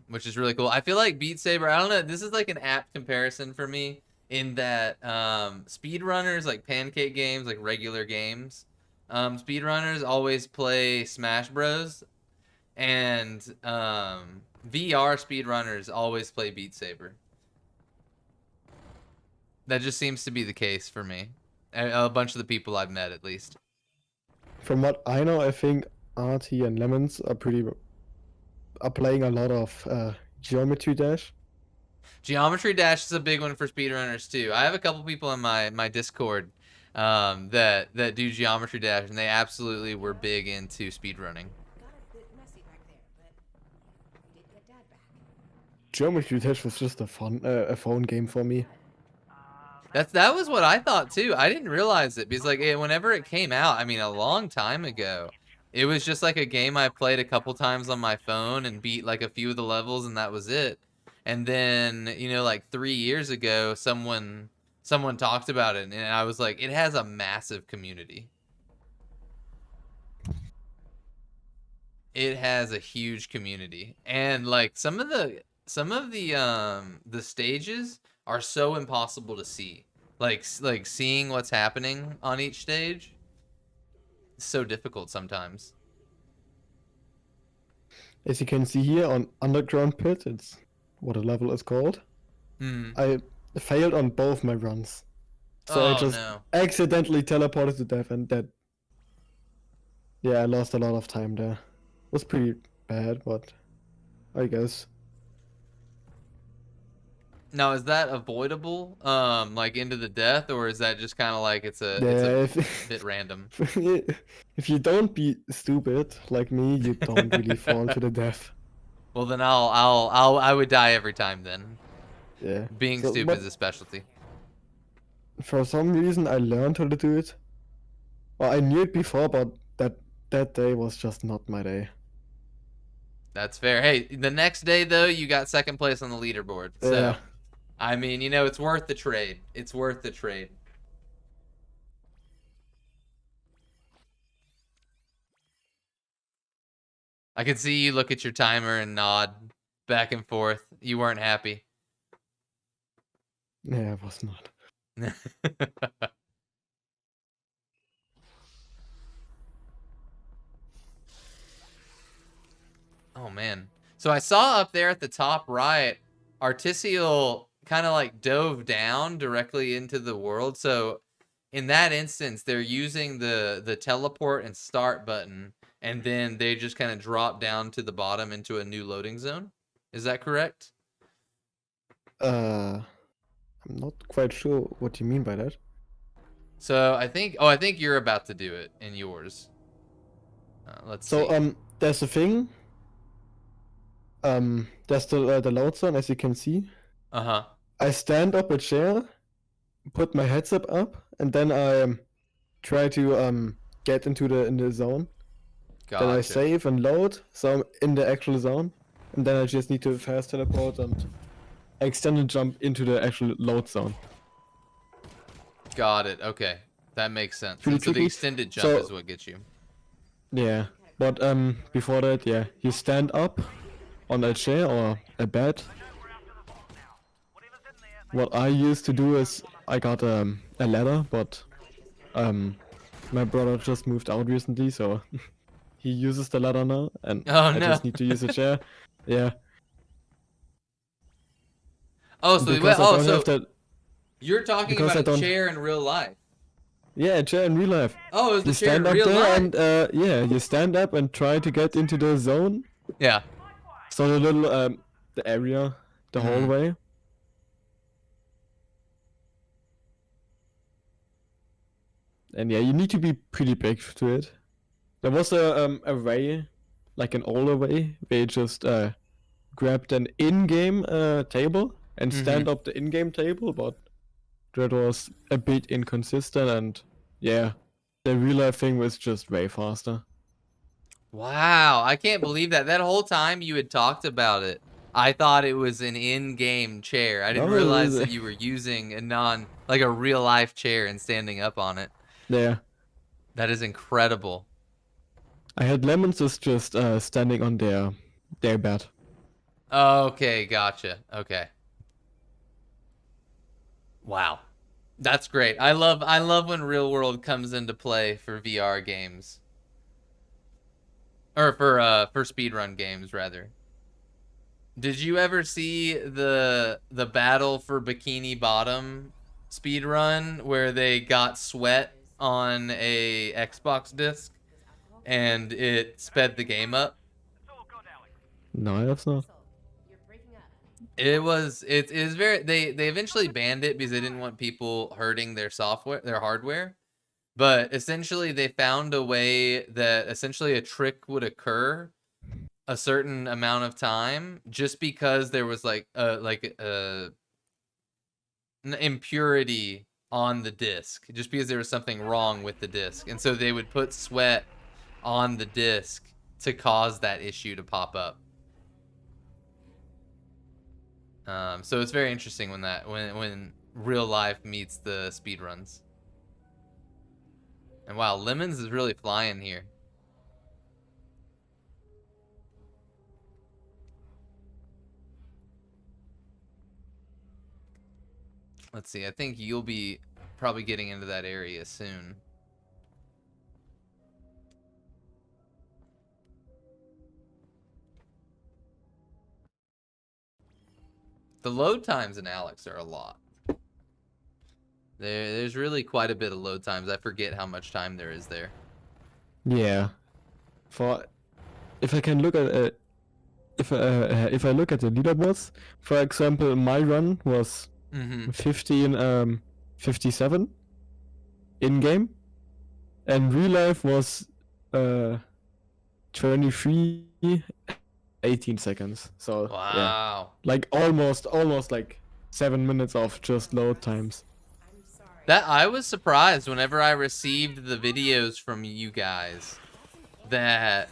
Which is really cool. I feel like Beat Saber, I don't know, this is like an apt comparison for me in that speedrunners, like pancake games, like regular games, speedrunners always play Smash Bros. And VR speedrunners always play Beat Saber. That just seems to be the case for me. A bunch of the people I've met, at least. From what I know, I think RT and Lemons are playing a lot of Geometry Dash. Geometry Dash is a big one for speedrunners too. I have a couple people in my Discord that do Geometry Dash, and they absolutely were big into speedrunning. Got a bit messy back there, but we did get Dad back. Geometry Dash was just a phone game for me. That was what I thought too. I didn't realize it because like whenever it came out, I mean a long time ago, it was just like a game I played a couple times on my phone and beat like a few of the levels, and that was it. And then, you know, like 3 years ago, someone talked about it, and I was like, it has a massive community. It has a huge community, and like some of the stages are so impossible to see. Like seeing what's happening on each stage is so difficult sometimes. As you can see here on Underground Pit, it's what a level is called. I failed on both my runs. So I just accidentally teleported to death, and that... Yeah, I lost a lot of time there. It was pretty bad, but I guess. Now, is that avoidable, like into the death, or is that just kind of like it's a bit random? If you don't be stupid like me, you don't really fall to the death. Well, then I would die every time then. Yeah. Being stupid is a specialty. For some reason, I learned how to do it. Well, I knew it before, but that day was just not my day. That's fair. Hey, the next day though, you got second place on the leaderboard. So, yeah. I mean, you know, it's worth the trade. It's worth the trade. I could see you look at your timer and nod back and forth. You weren't happy. Yeah, I was not. Oh, man. So I saw up there at the top right, Artificial kind of like dove down directly into the world. So in that instance, they're using the teleport and start button, and then they just kind of drop down to the bottom into a new loading zone. Is that correct? I'm not quite sure what you mean by that. So I think you're about to do it in yours. Let's see. So there's a thing. There's the load zone, as you can see. I stand up a chair, put my headset up, and then I try to get into the zone. Gotcha. Then I save and load, so I'm in the actual zone, and then I just need to fast teleport and extended jump into the actual load zone. Got it. Okay, that makes sense. Pretty So the tricky. extended jump is what gets you. Yeah, but before that, yeah, you stand up on a chair or a bed. What I used to do is I got a ladder, but my brother just moved out recently, so he uses the ladder now, and I just need to use a chair. Yeah. Oh, so that, you're talking about a chair in real life. Yeah, a chair in real life. Oh, it was the you chair stand in up real there life. And yeah, you stand up and try to get into the zone. Yeah. So the little the area, the hallway. And yeah, you need to be pretty big to it. There was a way, like an older way, where you just grabbed an in-game table and stand up the in-game table, but that was a bit inconsistent, and yeah, the real life thing was just way faster. Wow, I can't believe that. That whole time you had talked about it, I thought it was an in-game chair. I didn't realize that you were using a real life chair and standing up on it. Yeah. That is incredible. I had lemons just standing on their bed. Okay, gotcha. Okay. Wow. That's great. I love when real world comes into play for VR games. Or for speedrun games rather. Did you ever see the battle for Bikini Bottom speedrun where they got sweat on a Xbox disc and it sped the game up? It's all good, Alex. No, that's not. You're breaking up. It is very they eventually banned it because they didn't want people hurting their software, their hardware. But essentially they found a way that essentially a trick would occur a certain amount of time just because there was like an impurity on the disc, just because there was something wrong with the disc. And so they would put sweat on the disc to cause that issue to pop up. So it's very interesting when real life meets the speedruns. And wow, Lemons is really flying here. Let's see, I think you'll be probably getting into that area soon. The load times in Alyx are a lot. There's really quite a bit of load times. I forget how much time there is there. Yeah. For if I can look at if I look at the leaderboards, for example, my run was 57 in game, and real life was 23 18 seconds. So yeah, Wow. like almost like 7 minutes of just load times. I'm sorry. That I was surprised whenever I received the videos from you guys that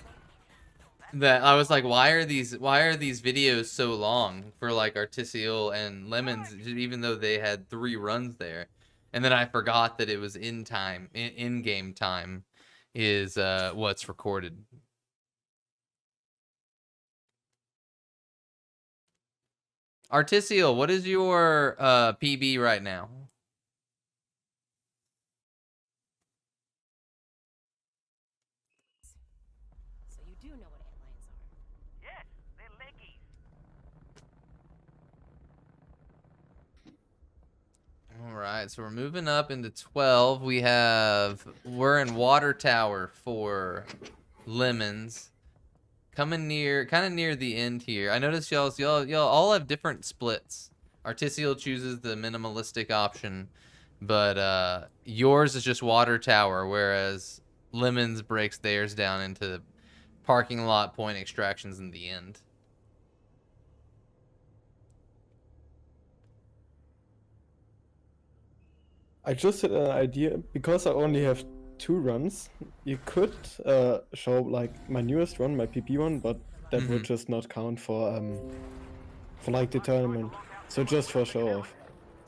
I was like, why are these videos so long for like Artificial and Lemons, even though they had 3 runs there? And then I forgot that it was in game time is what's recorded. Artificial, what is your PB right now? So you do know what antlions are. Yes, they're leggies. All right, so we're moving up into 12. We're in Water Tower for Lemons. Coming near, kind of near the end here. I noticed y'all all have different splits. Artificial chooses the minimalistic option, but yours is just Water Tower, whereas Lemons breaks theirs down into parking lot point extractions in the end. I just had an idea because I only have 2 runs. You could show like my newest run, my PP one, but that would just not count for like the tournament. So just for show off,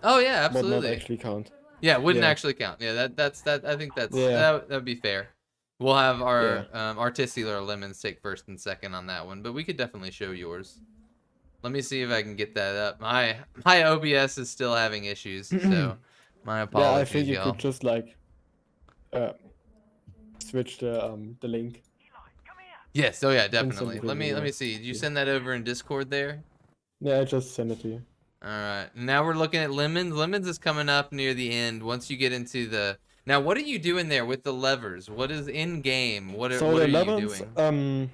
Oh yeah, would not absolutely. actually count. Yeah, it wouldn't Yeah. actually count. Yeah, that's I think that's Yeah. that'd be fair. We'll have our Artificial or Lemons take first and second on that one, but we could definitely show yours. Let me see if I can get that up. My OBS is still having issues, so my Yeah, I apologies, think you y'all. could just like switch the link. Yes, oh yeah, definitely. something Let me new. see. Did you send that over in Discord there? Yeah, I just sent it to you. All right. Now we're looking at Lemons. Lemons is coming up near the end. Once you get into the now, what are you doing there with the levers? What is in game? What are So the you levels, doing?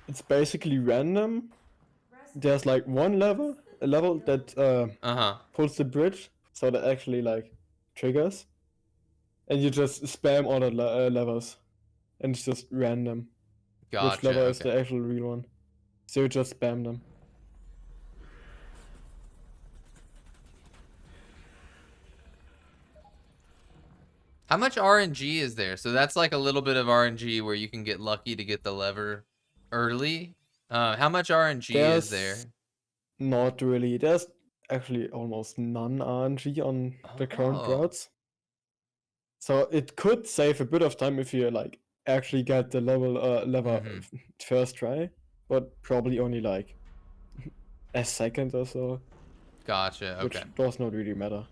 it's basically random. There's like one level, a level that pulls the bridge, so that actually like triggers, and you just spam all the levers, and it's just random. Which Gotcha. lever is Okay. the actual real one? So you just spam them. How much RNG is there? So that's like a little bit of RNG where you can get lucky to get the lever early. How much RNG is there? Not really. There's actually almost none RNG on the current Oh. routes. So it could save a bit of time if you like actually get the level Mhm. first try, but probably only like a second or so, Gotcha. which Okay. does not really matter.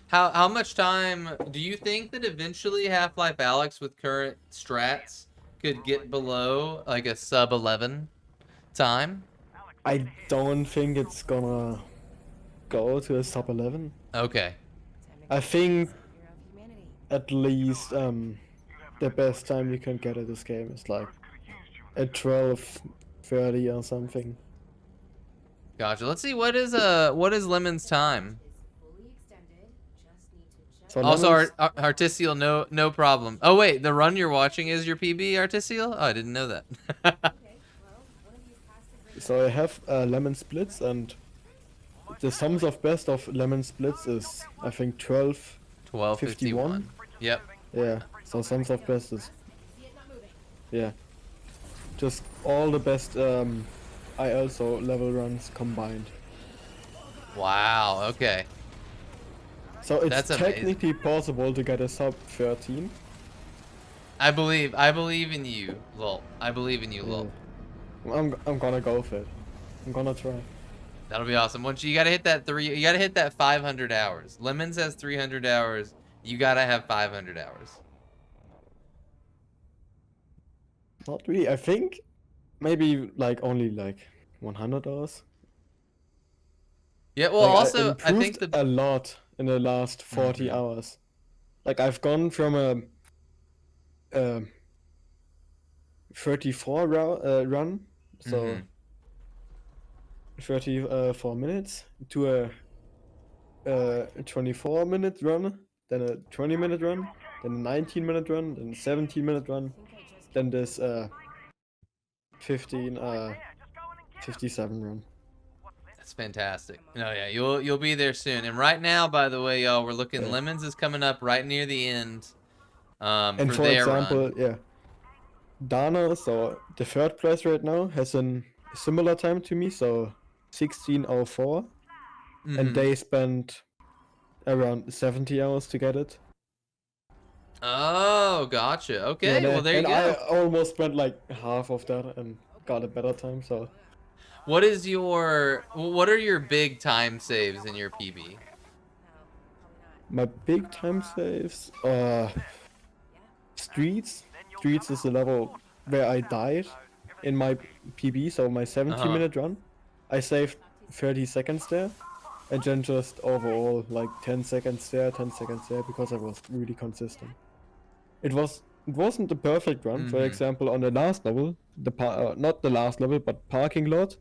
How much time do you think that eventually Half-Life Alyx with current strats could get below like a sub 11 time? I don't think it's gonna go to a sub 11. Okay. I think Savior of humanity. at least the best time you can get at this game is like a 12:30 or something. Gotcha. Let's see what is Lemon's time. Is fully extended. Just need to just So Also, Lemon's Artisial, no problem. Oh wait, the run you're watching is your PB, Artisial? Oh, I didn't know that. okay. Well, one of these has to break. so I have lemon splits, and the sums of best of lemon splits is I think 12. 12:51. Yep. Yeah, so sums of best is See it not moving. yeah, just all the best I also level runs combined. Wow. Okay. So it's That's amazing. technically possible to get a sub 13. I believe in you, lol. I believe in you, lol. I'm gonna go for it. I'm gonna try. That'll be awesome. Once you gotta hit that you gotta hit that 500 hours. Lemons has 300 hours. You gotta have 500 hours. Not really. I think maybe like only like 100 hours. Yeah. Well, Like, also I think improved the a lot in the last 40 Mhm. hours. Like I've gone from a 34 run, so Mhm. 34 minutes, to a 24-minute run, then a 20-minute run, then a 19-minute run, then a 17-minute run, I think I just then this 15 57 run. That's fantastic. No, yeah, you'll be there soon. And right now, by the way, y'all, we're looking. Yeah. Lemons is coming up right near the end. And For for their example, run. yeah, Dana, so the third place right now, has a similar time to me, so 16:04, and Mhm. they spent around 70 hours to get it. Oh, gotcha. Yeah, Okay, well there you and I go. almost spent like half of that and got a better time. So What are your big time saves in your PB? no, probably not. my big time saves, Yeah. streets. Streets is the level where I died in my PB, so my 70-minute run. I saved 30 seconds there, and then just overall like 10 seconds there, 10 seconds there, because I was really consistent. It wasn't the perfect run. For Mhm. example, on the last level, not the last level, but parking lot,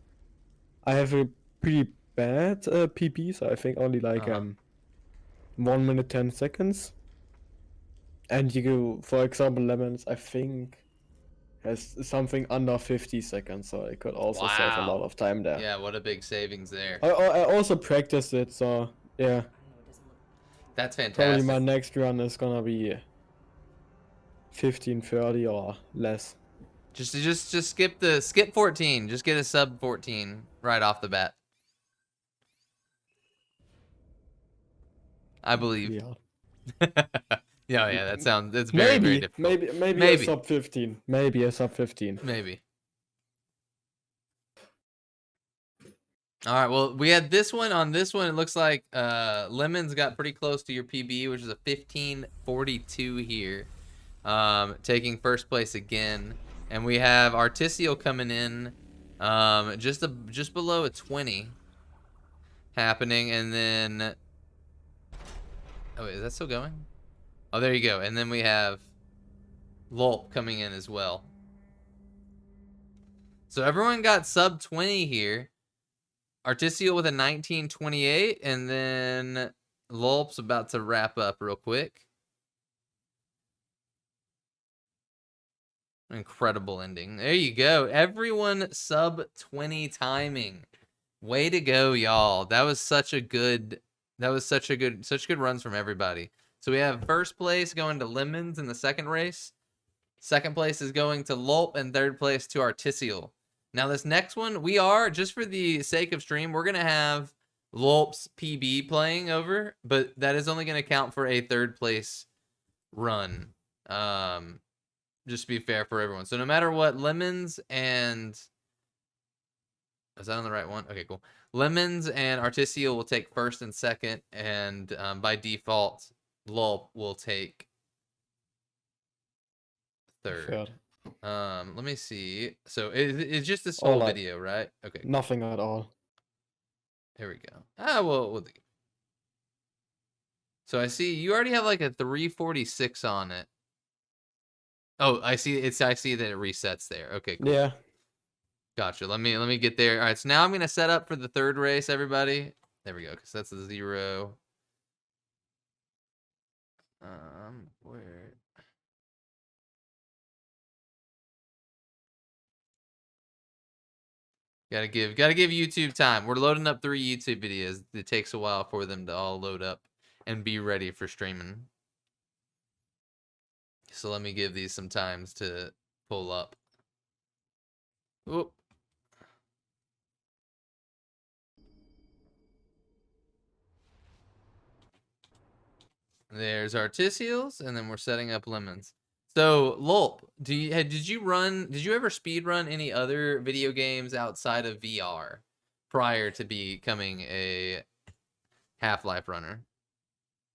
I have a pretty bad PB, so I think only like 1 minute 10 seconds. And you go, for example, Lemons, I think has something under 50 seconds, so I could also save a lot Wow. of time there. Yeah, what a big savings there. I also practiced it, so yeah, I know it doesn't look. That's probably my fantastic. next run is gonna be 15:30 or less. Just skip 14. Just get a sub 14 right off the bat. I believe. Yeah. Yeah, that sounds it's very Maybe, difficult. maybe a sub 15. Maybe a sub 15. Maybe. All right, well, we had this one. On this one, it looks like Lemons got pretty close to your PB, which is a 15:42 here. Taking first place again. And we have Articio coming in just below a 20 happening, and then oh wait, is that still going? Oh, there you go. And then we have Lulp coming in as well. So everyone got sub 20 here. Articio with a 19:28, and then Lulp's about to wrap up real quick. Incredible ending. There you go. Everyone sub 20 timing. Way to go, y'all. That was such good runs from everybody. So we have first place going to Lemons in the second race. Second place is going to Lulp, and third place to Artisial. Now this next one, we are, just for the sake of stream, we're going to have Lulp's PB playing over, but that is only going to count for a 3rd place run. Just to be fair for everyone. So no matter what, Lemons and... Is that on the right one? Okay, cool. Lemons and Articio will take 1st and 2nd, and by default, Lulp will take 3rd. Let me see. So it's just this whole video, right? Okay. Nothing at all. Here we go. Well. So I see you already have like a 346 on it. Oh, I see. I see that it resets there. Okay, cool. Yeah. Gotcha. Let me get there. All right. So now I'm gonna set up for the 3rd race, everybody. There we go. Because that's a 0. Where? Gotta give YouTube time. We're loading up 3 YouTube videos. It takes a while for them to all load up and be ready for streaming. So let me give these some times to pull up. Oop. There's Articio's, and then we're setting up Lemons. So Lulp, did you ever speed run any other video games outside of VR prior to becoming a Half-Life runner?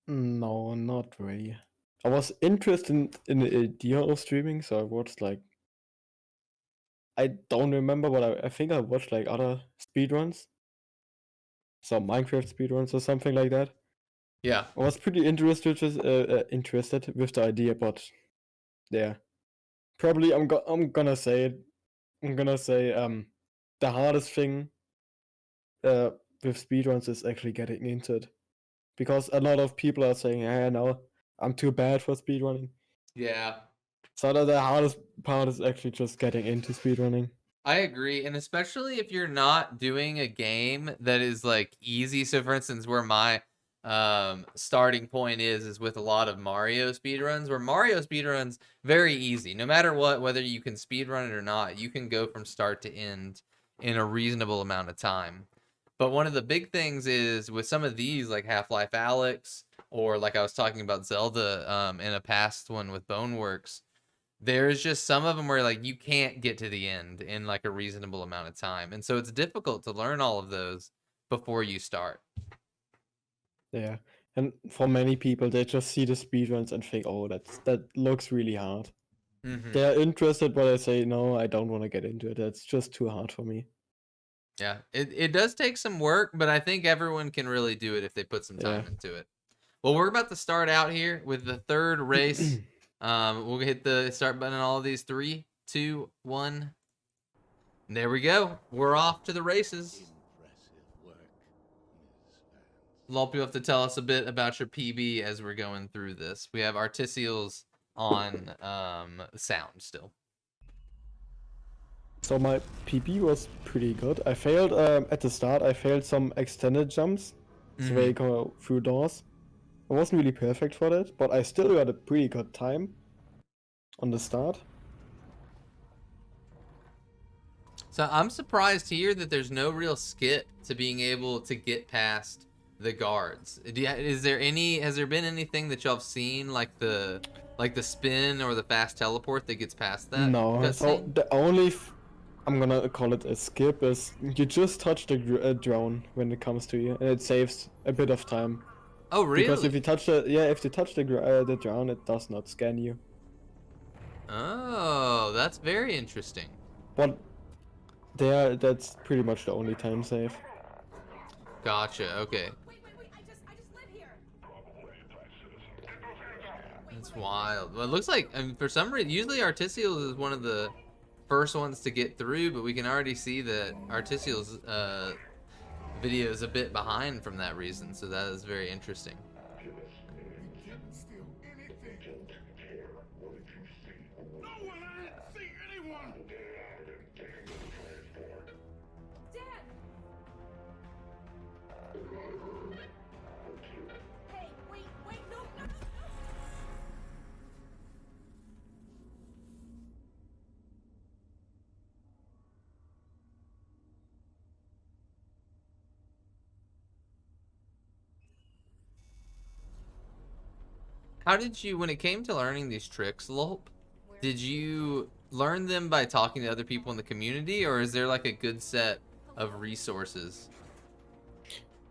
No, not really. I was interested in the idea of streaming, so I watched like... I don't remember, but I think I watched like other speedruns. Some Minecraft speedruns or something like that. Yeah. I was pretty interested with the idea, but yeah. Probably I'm gonna say it. I'm gonna say the hardest thing with speedruns is actually getting into it. Because a lot of people are saying, no, I'm too bad for speedrunning. Yeah. So the hardest part is actually just getting into speedrunning. I agree, and especially if you're not doing a game that is like easy. So for instance, where my starting point is with a lot of Mario speedruns, where Mario speedruns very easy. No matter what, whether you can speedrun it or not, you can go from start to end in a reasonable amount of time. But one of the big things is with some of these, like Half-Life Alyx, or like I was talking about Zelda in a past one with Boneworks, there's just some of them where like you can't get to the end in like a reasonable amount of time. And so it's difficult to learn all of those before you start. Yeah. And for many people, they just see the speedruns and think, oh, that looks really hard. They're interested, but I say, no, I don't want to get into it. That's just too hard for me. Yeah, it does take some work, but I think everyone can really do it if they put some time into it. Well, we're about to start out here with the 3rd race. We'll hit the start button on all of these. 3, 2, 1. There we go. We're off to the races. Lulp, you have to tell us a bit about your PB as we're going through this. We have Articio's on sound still. So my PB was pretty good. I failed at the start. I failed some extended jumps, so where you go through doors. I wasn't really perfect for that, but I still got a pretty good time on the start. So I'm surprised to hear that there's no real skip to being able to get past the guards. Has there been anything that y'all have seen like the spin or the fast teleport that gets past that? No, so the only I'm gonna call it a skip is you just touch the drone when it comes to you, and it saves a bit of time. Oh really? Because if you touch the drone, it does not scan you. Oh, that's very interesting. But that's pretty much the only time save. Gotcha. Okay. Wait, I just live here. That's wild. Well, it looks like, I mean, for some reason, usually Articio's is one of the first ones to get through, but we can already see that Articio's video is a bit behind from that reason, so that is very interesting. Hey, wait, no. How did you, when it came to learning these tricks, Lulp, did you learn them by talking to other people in the community, or is there like a good set of resources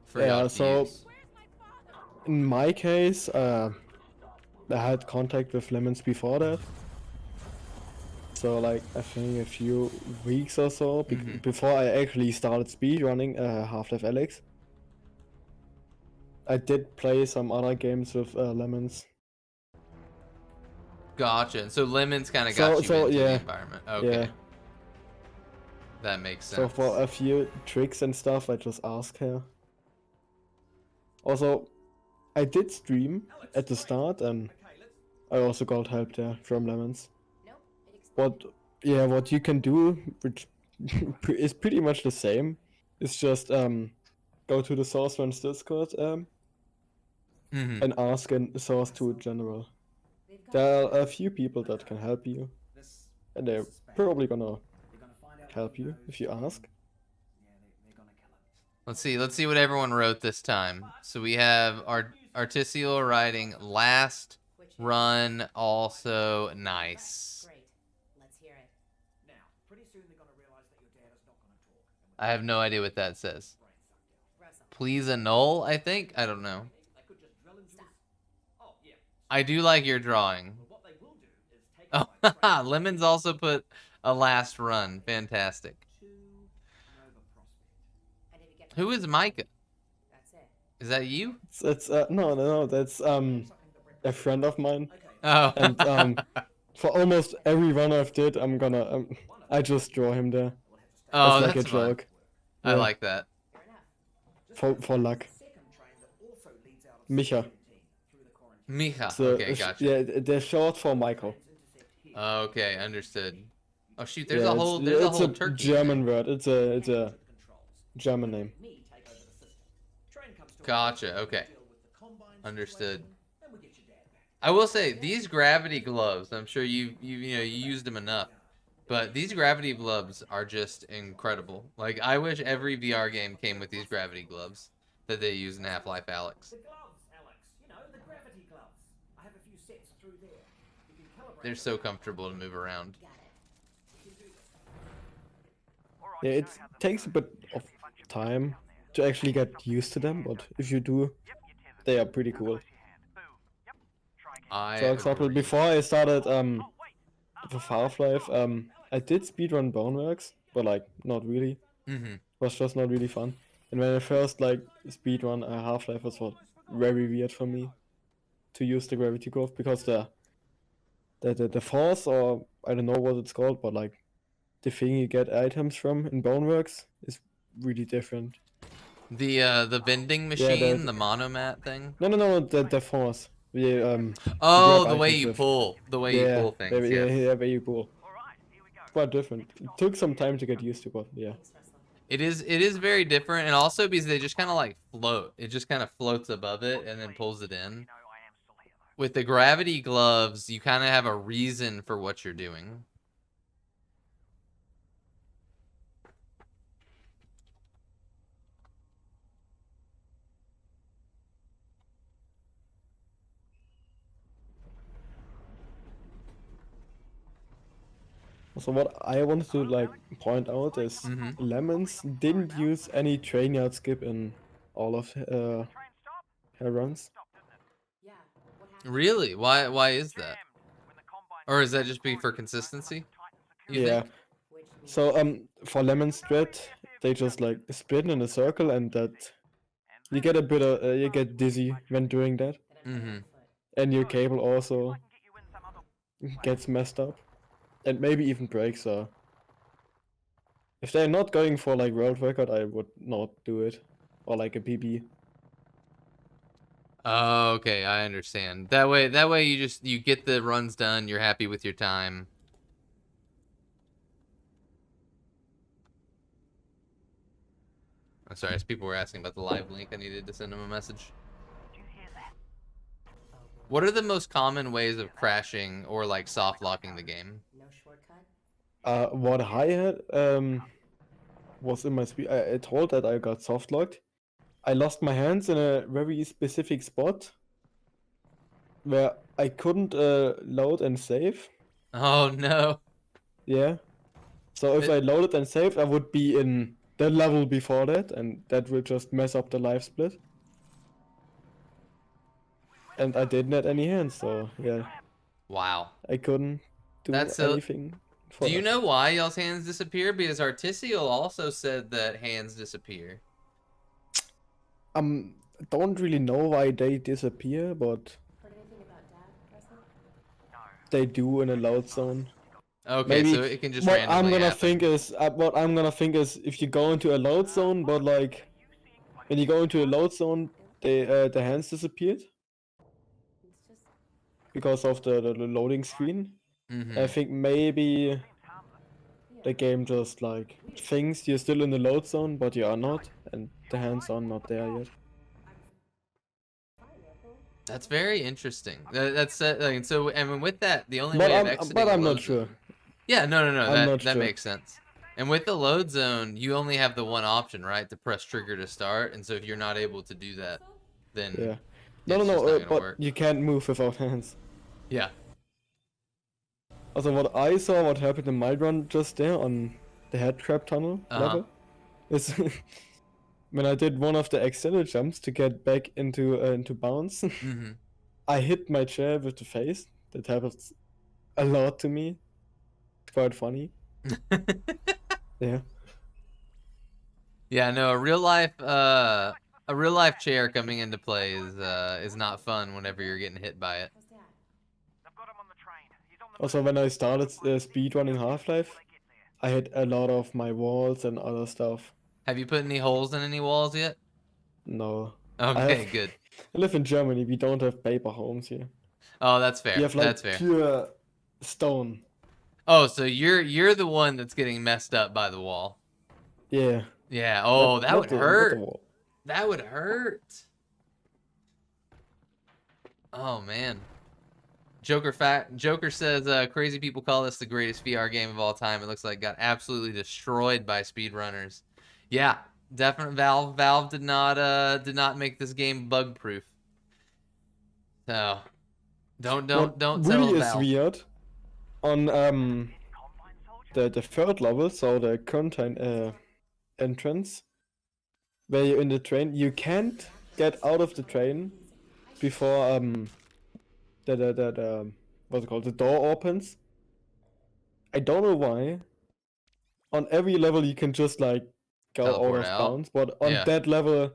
for y'all Yeah, to so use? in my case, I had contact with Lemons before that. So like I think a few weeks or so before I actually started speedrunning Half-Life Alyx. I did play some other games with Lemons. Gotcha. And so Lemons kind of So- got you so, into the yeah. environment. Okay. Yeah. That makes So sense. for a few tricks and stuff, I just asked her. Also, I did stream at the start, and I also got help there from Lemons. Nope, it exploded. What you can do, which is pretty much the same, is just go to the Source One's Discord Mhm. and ask in Source 2 general. They've got There are a few people that can help you, This, and they're this is bad. probably gonna They're gonna find out help that he you knows if you that- ask. Yeah, they're gonna kill him. Let's see what everyone wrote this time. So we have Articio writing last run, also nice. great. Let's hear it. Now, pretty soon they're gonna realize that your dad is not gonna talk. And I have no idea what that says. brain sucked out. Russell. Please annul, I think? I don't know. They could just drill into his... Oh, yeah. I do like your drawing. But what they will do is take Oh, him by train haha, Lemons also put a last run. Fantastic. to Nova Prospect. I need to get Who is Micah? That's it. Is that you? It's no, that's a friend of mine, Oh. and for almost every run I've did, I'm gonna I just draw him there. oh, It's like that's a fun. joke. I Yeah. like that. Fair enough. For luck. Second train that also leads out of Micha. 17 through the quarantine. Micha. So, Okay, gotcha. Yeah, they're short for Michael. Intercept here. Okay, understood. Oh shoot, there's Yeah, a whole it's a turkey. German word. It's a Controls. German name. Me take over the system. Train comes to a Gotcha, halt, we okay. deal with the combine Understood. situation, then we get your dad back. I will say these gravity gloves. I'm sure you used them enough, but these gravity gloves are just incredible. Like I wish every VR game came with these gravity gloves that they use in Half-Life Alyx. The gloves, Alex. You know, the gravity gloves. I have a few sets through there. You can calibrate They're them. so comfortable to move around. Got it. You can do this. Alright, Yeah, you it know how the takes a bit of time to actually get used to them, but if you do, Yep, you tethered. they are pretty cool. Close your hand. Boom. Yep. Try again. I For example, agree. before I started Oh, wait. with Half-Life, I did speedrun Boneworks, but like not really. Mhm. Was just not really fun. And when I first like speedrun Half-Life, it was very weird for me to use the gravity glove because the force, or I don't know what it's called, but like the thing you get items from in Boneworks is really different. The vending machine, the monomat thing. No, the force. Oh, grab the way items you with- pull, the way you pull things. yeah, Yes. yeah, where you pull. Alright, here we go. Quite different. It took some time to get used to, but yeah. Thanks, Russell. It is very different, and also because they just kind of like float. It just kind of floats above it and then pulls it in. You know, I am still here, though. With the gravity gloves, you kind of have a reason for what you're doing. So what I wanted to like point out is Mhm. Lemons didn't use any train yard skip in all of Train stop? her runs. Stop, didn't it? Yeah. What happened? Really? Why is that? Jammed. When the combine Or is that comes just be on, for right, consistency? like the Titans You Yeah. think? Which means So for Lemon Strat, they just like spin in a circle, and that you get a bit of you get dizzy when doing that, that I'm Mhm. on foot. and your cable also I can get you in some other gets messed up, and maybe even breaks. So if they're not going for like world record, I would not do it, or like a PB. Oh, okay, I understand. That way you get the runs done, you're happy with your time. I'm sorry, as people were asking about the live link, I needed to send them a message. Did you hear that? What are the most common ways of crashing or like soft locking the game? No shortcut? What I had was in my speed. I told that I got soft locked. I lost my hands in a very specific spot where I couldn't load and save. Oh no. Yeah. So if It- I loaded and saved, I would be in the level before that, and that will just mess up the life split. And I didn't have any hands, so yeah, Wow. I couldn't do That's so. anything for Do you that. know why y'all's hands disappear? Because Articio also said that hands disappear. Don't really know why they disappear, but Heard anything about Dad, Wesley? they do in a load zone. Okay, Maybe so it can just what I'm randomly gonna happen. think is if you go into a load zone, but like when you go into a load zone, the hands disappeared It's just because of the loading screen. Mm-hmm. I think maybe the game just like thinks you're still in the load zone, but you are not, and the hands are not there yet. That's very interesting. That's like, so. I mean, with that, the only But way of I'm exiting but a I'm load not sure. zone. Yeah, no. I'm not That sure. makes sense. And with the load zone, you only have the one option, right? To press trigger to start. And so if you're not able to do that, then Yeah. No, it's just not gonna but work. you can't move without hands. Yeah. Also, what I saw, what happened in my run just there on the head trap tunnel level, is when I did one of the extended jumps to get back into bounds, Mm-hmm. I hit my chair with the face. That happens a lot to me. It's quite funny. Yeah. Yeah, no, a real life chair coming into play is not fun whenever you're getting hit by it. how's Dad? They've got him on the train. He's on the Also, when I started speedrunning Half-Life, I hit a lot of my walls and other stuff. Have you put any holes in any walls yet? No. Okay, good. I live in Germany. We don't have paper homes here. Oh, that's We fair. have like That's fair. pure stone. Oh, so you're the one that's getting messed up by the wall. Yeah. Yeah. Oh, that would Not the hurt. wall. That would hurt. Oh man. Joker says crazy people call this the greatest VR game of all time. It looks like it got absolutely destroyed by speedrunners. Yeah, definitely Valve did not make this game bug proof. So don't What tell really is Valve. weird on the third level, so the content entrance, where you're in the train, you can't get out of the train before the what's it called, the door opens. I don't know why. On every level you can just like go Teleport out of out? bounds, but on Yeah. that level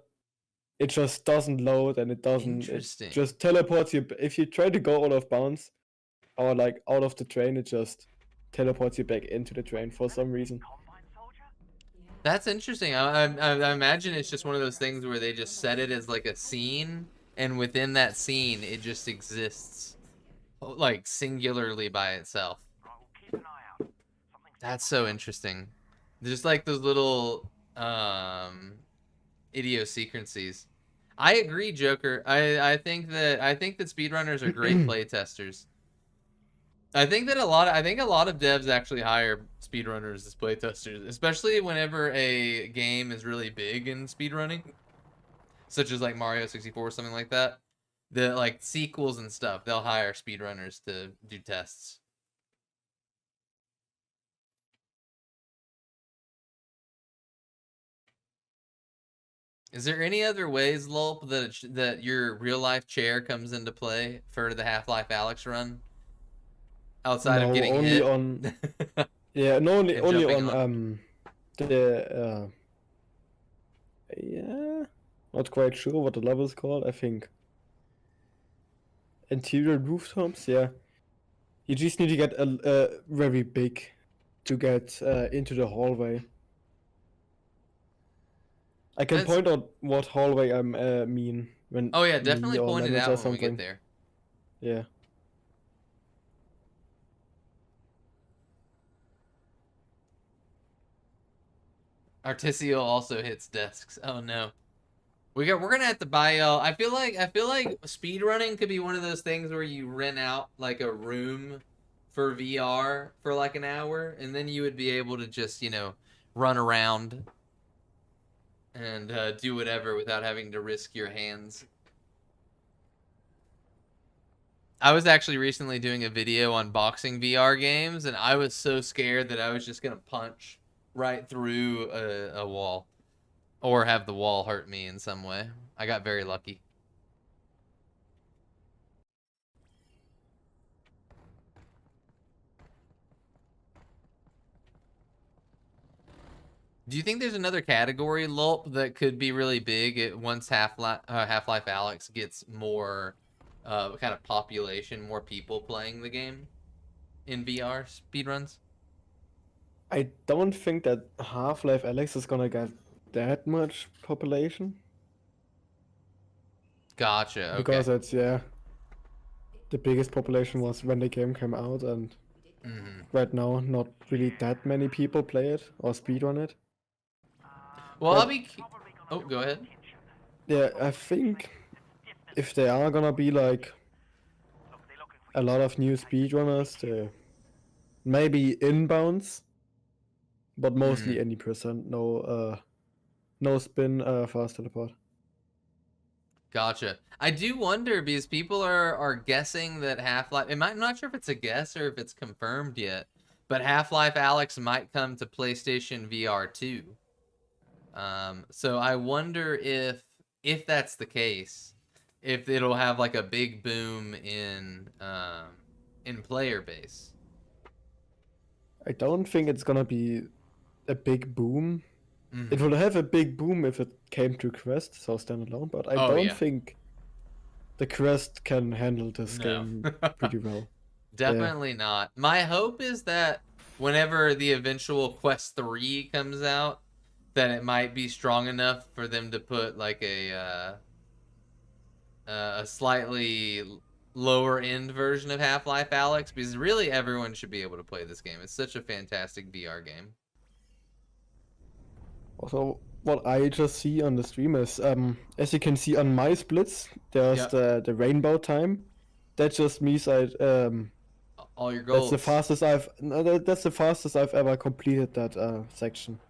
it just doesn't load and it Interesting. just teleports you. If you try to go out of bounds or like out of the train, it just teleports you back into the train for some reason. That's interesting. I imagine it's just one of those things where they just set it as like a scene, and within that scene, it just exists, like singularly by itself. That's so interesting. Just like those little idiosyncrasies. I agree, Joker. I think that speedrunners are great playtesters. I think a lot of devs actually hire speedrunners as playtesters, especially whenever a game is really big in speedrunning, such as like Mario 64 or something like that. The like sequels and stuff, they'll hire speedrunners to do tests. Is there any other ways, Lulp, that your real life chair comes into play for the Half-Life Alyx run? Outside of No, getting only hit? on yeah, no, only And only jumping on the yeah, not quite sure what the level is called. I think interior rooftops. Yeah, you just need to get a very big to get into the hallway. I can That's- point out what hallway I mean when Oh yeah, me definitely or point it Lemons or out when we get something. there. Yeah. Articio also hits desks. Oh no. We're gonna have to buy y'all. I feel like speedrunning could be one of those things where you rent out like a room for VR for like an hour, and then you would be able to just, run around and do whatever without having to risk your hands. I was actually recently doing a video on boxing VR games, and I was so scared that I was just gonna punch right through a wall, or have the wall hurt me in some way. I got very lucky. Do you think there's another category, Lulp, that could be really big once Half-Life Alyx gets more kind of population, more people playing the game in VR speedruns? I don't think that Half-Life Alyx is gonna get that much population Gotcha. Okay. because it's the biggest population was when the game came out, and right now not really that many people play it or speedrun it. Well, But- I'll be. Oh, go ahead. Yeah, I think if there are gonna be like a lot of new speedrunners, maybe inbounds, but mostly any percent. No spin, fast teleport. Gotcha. I do wonder because people are guessing that Half-Life. I'm not sure if it's a guess or if it's confirmed yet, but Half-Life Alyx might come to PlayStation VR 2. So I wonder if that's the case, if it'll have like a big boom in player base. I don't think it's gonna be a big boom. It will have a big boom if it came to Quest, so standalone, but I Oh, don't yeah. think the Quest can handle this No. game pretty well. Definitely not. My hope is that whenever the eventual Quest 3 comes out, that it might be strong enough for them to put like a slightly lower end version of Half-Life Alyx, because really everyone should be able to play this game. It's such a fantastic VR game. Also, what I just see on the stream is, as you can see on my splits, there's Yep. the rainbow time. That just means All your that's goals. the fastest that's the fastest I've ever completed that section.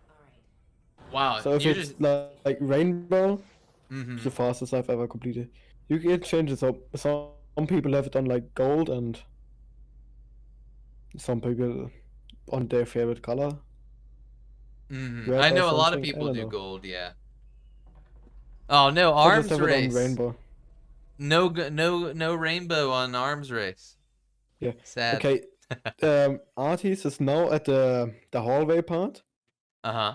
Wow. So if You're it's just. like rainbow, Mhm. it's the fastest I've ever completed. You can change it. So some people have it on like gold, and some people on their favorite color. Red I or know a lot of something, I people don't do know. gold, yeah. Oh no, I just arms have it on race. rainbow. No rainbow on arms race. Yeah. Sad. Okay. Artis is now at the hallway part. Uh-huh.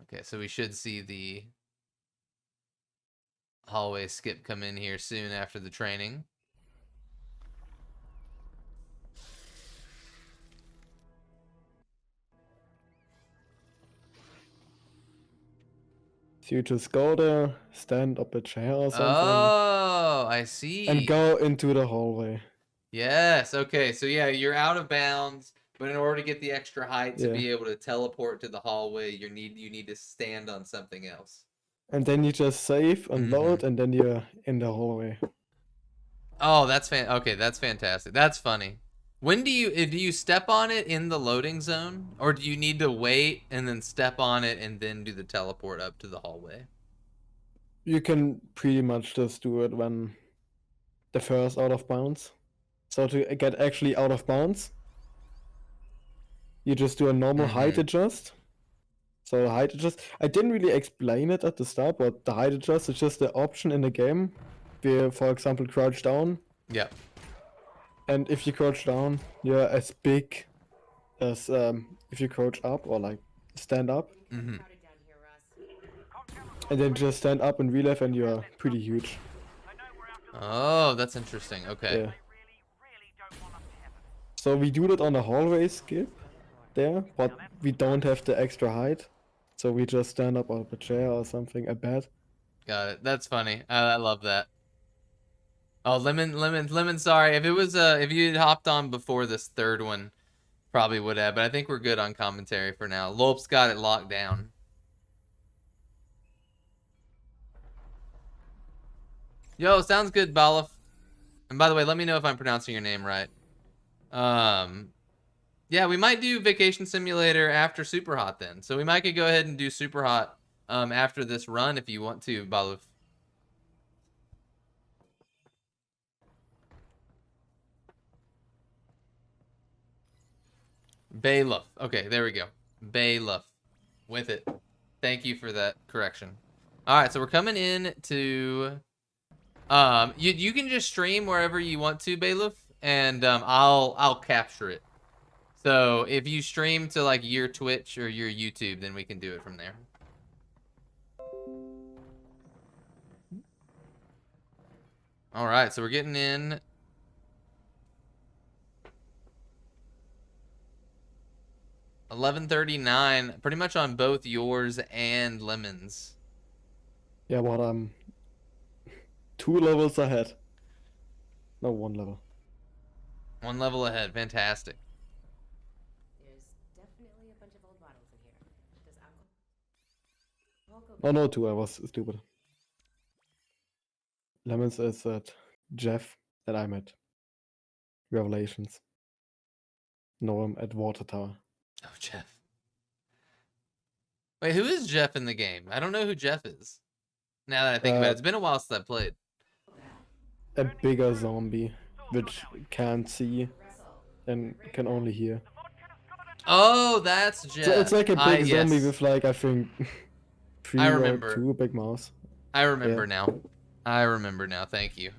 Okay, so we should see the hallway skip come in here soon after the training. So you just go there, stand up a chair or something, Oh, I see. and go into the hallway. Yes, okay. So yeah, you're out of bounds, but in order to get the extra height to Yeah. be able to teleport to the hallway, you need to stand on something else. And then you just save and load, and then you're in the hallway. Oh, okay, that's fantastic. That's funny. When do you step on it in the loading zone, or do you need to wait and then step on it and then do the teleport up to the hallway? You can pretty much just do it when the first out of bounds. So to get actually out of bounds, you just do a normal height adjust. So the height adjust, I didn't really explain it at the start, but the height adjust is just the option in the game where, for example, crouch down. Yep. And if you crouch down, you're as big as if you crouch up or like stand up. Mm-hmm. And then just stand up in real life and you're pretty huge. Oh, that's interesting. Okay. Yeah. So we do that on the hallway skip there, but we don't have the extra height. So we just stand up on a chair or something, a bed. Got it. That's funny. I love that. Oh, lemon. Sorry, if you had hopped on before this third one, probably would have. But I think we're good on commentary for now. Lop's got it locked down. Yo, sounds good, Balaf. And by the way, let me know if I'm pronouncing your name right. Yeah, we might do Vacation Simulator after Super Hot then. So we might could go ahead and do Super Hot after this run if you want to, Balaf. Bailiff. Okay, there we go. Bailiff. With it. Thank you for that correction. All right, so we're coming in to you can just stream wherever you want to, Bailiff, and I'll capture it. So if you stream to like your Twitch or your YouTube, then we can do it from there. All right, so we're getting in. $11.39, pretty much on both yours and Lemon's. Yeah, but I'm 2 levels ahead. No, 1 level. 1 level ahead, fantastic. There's definitely a bunch of old bottles in here. Does alcohol Oh no, 2. I was stupid. Lemons is that Jeff that I met. Revelations. No, I'm at Water Tower. Oh, Jeff. Wait, who is Jeff in the game? I don't know who Jeff is. Now that I think about it, it's been a while since I played. A bigger zombie, which can't see and can only hear. Oh, that's Jeff. So it's like a big zombie yes. with like, I think, 3 I or remember. 2 big mouths. I remember Yeah. now. I remember now. Thank you.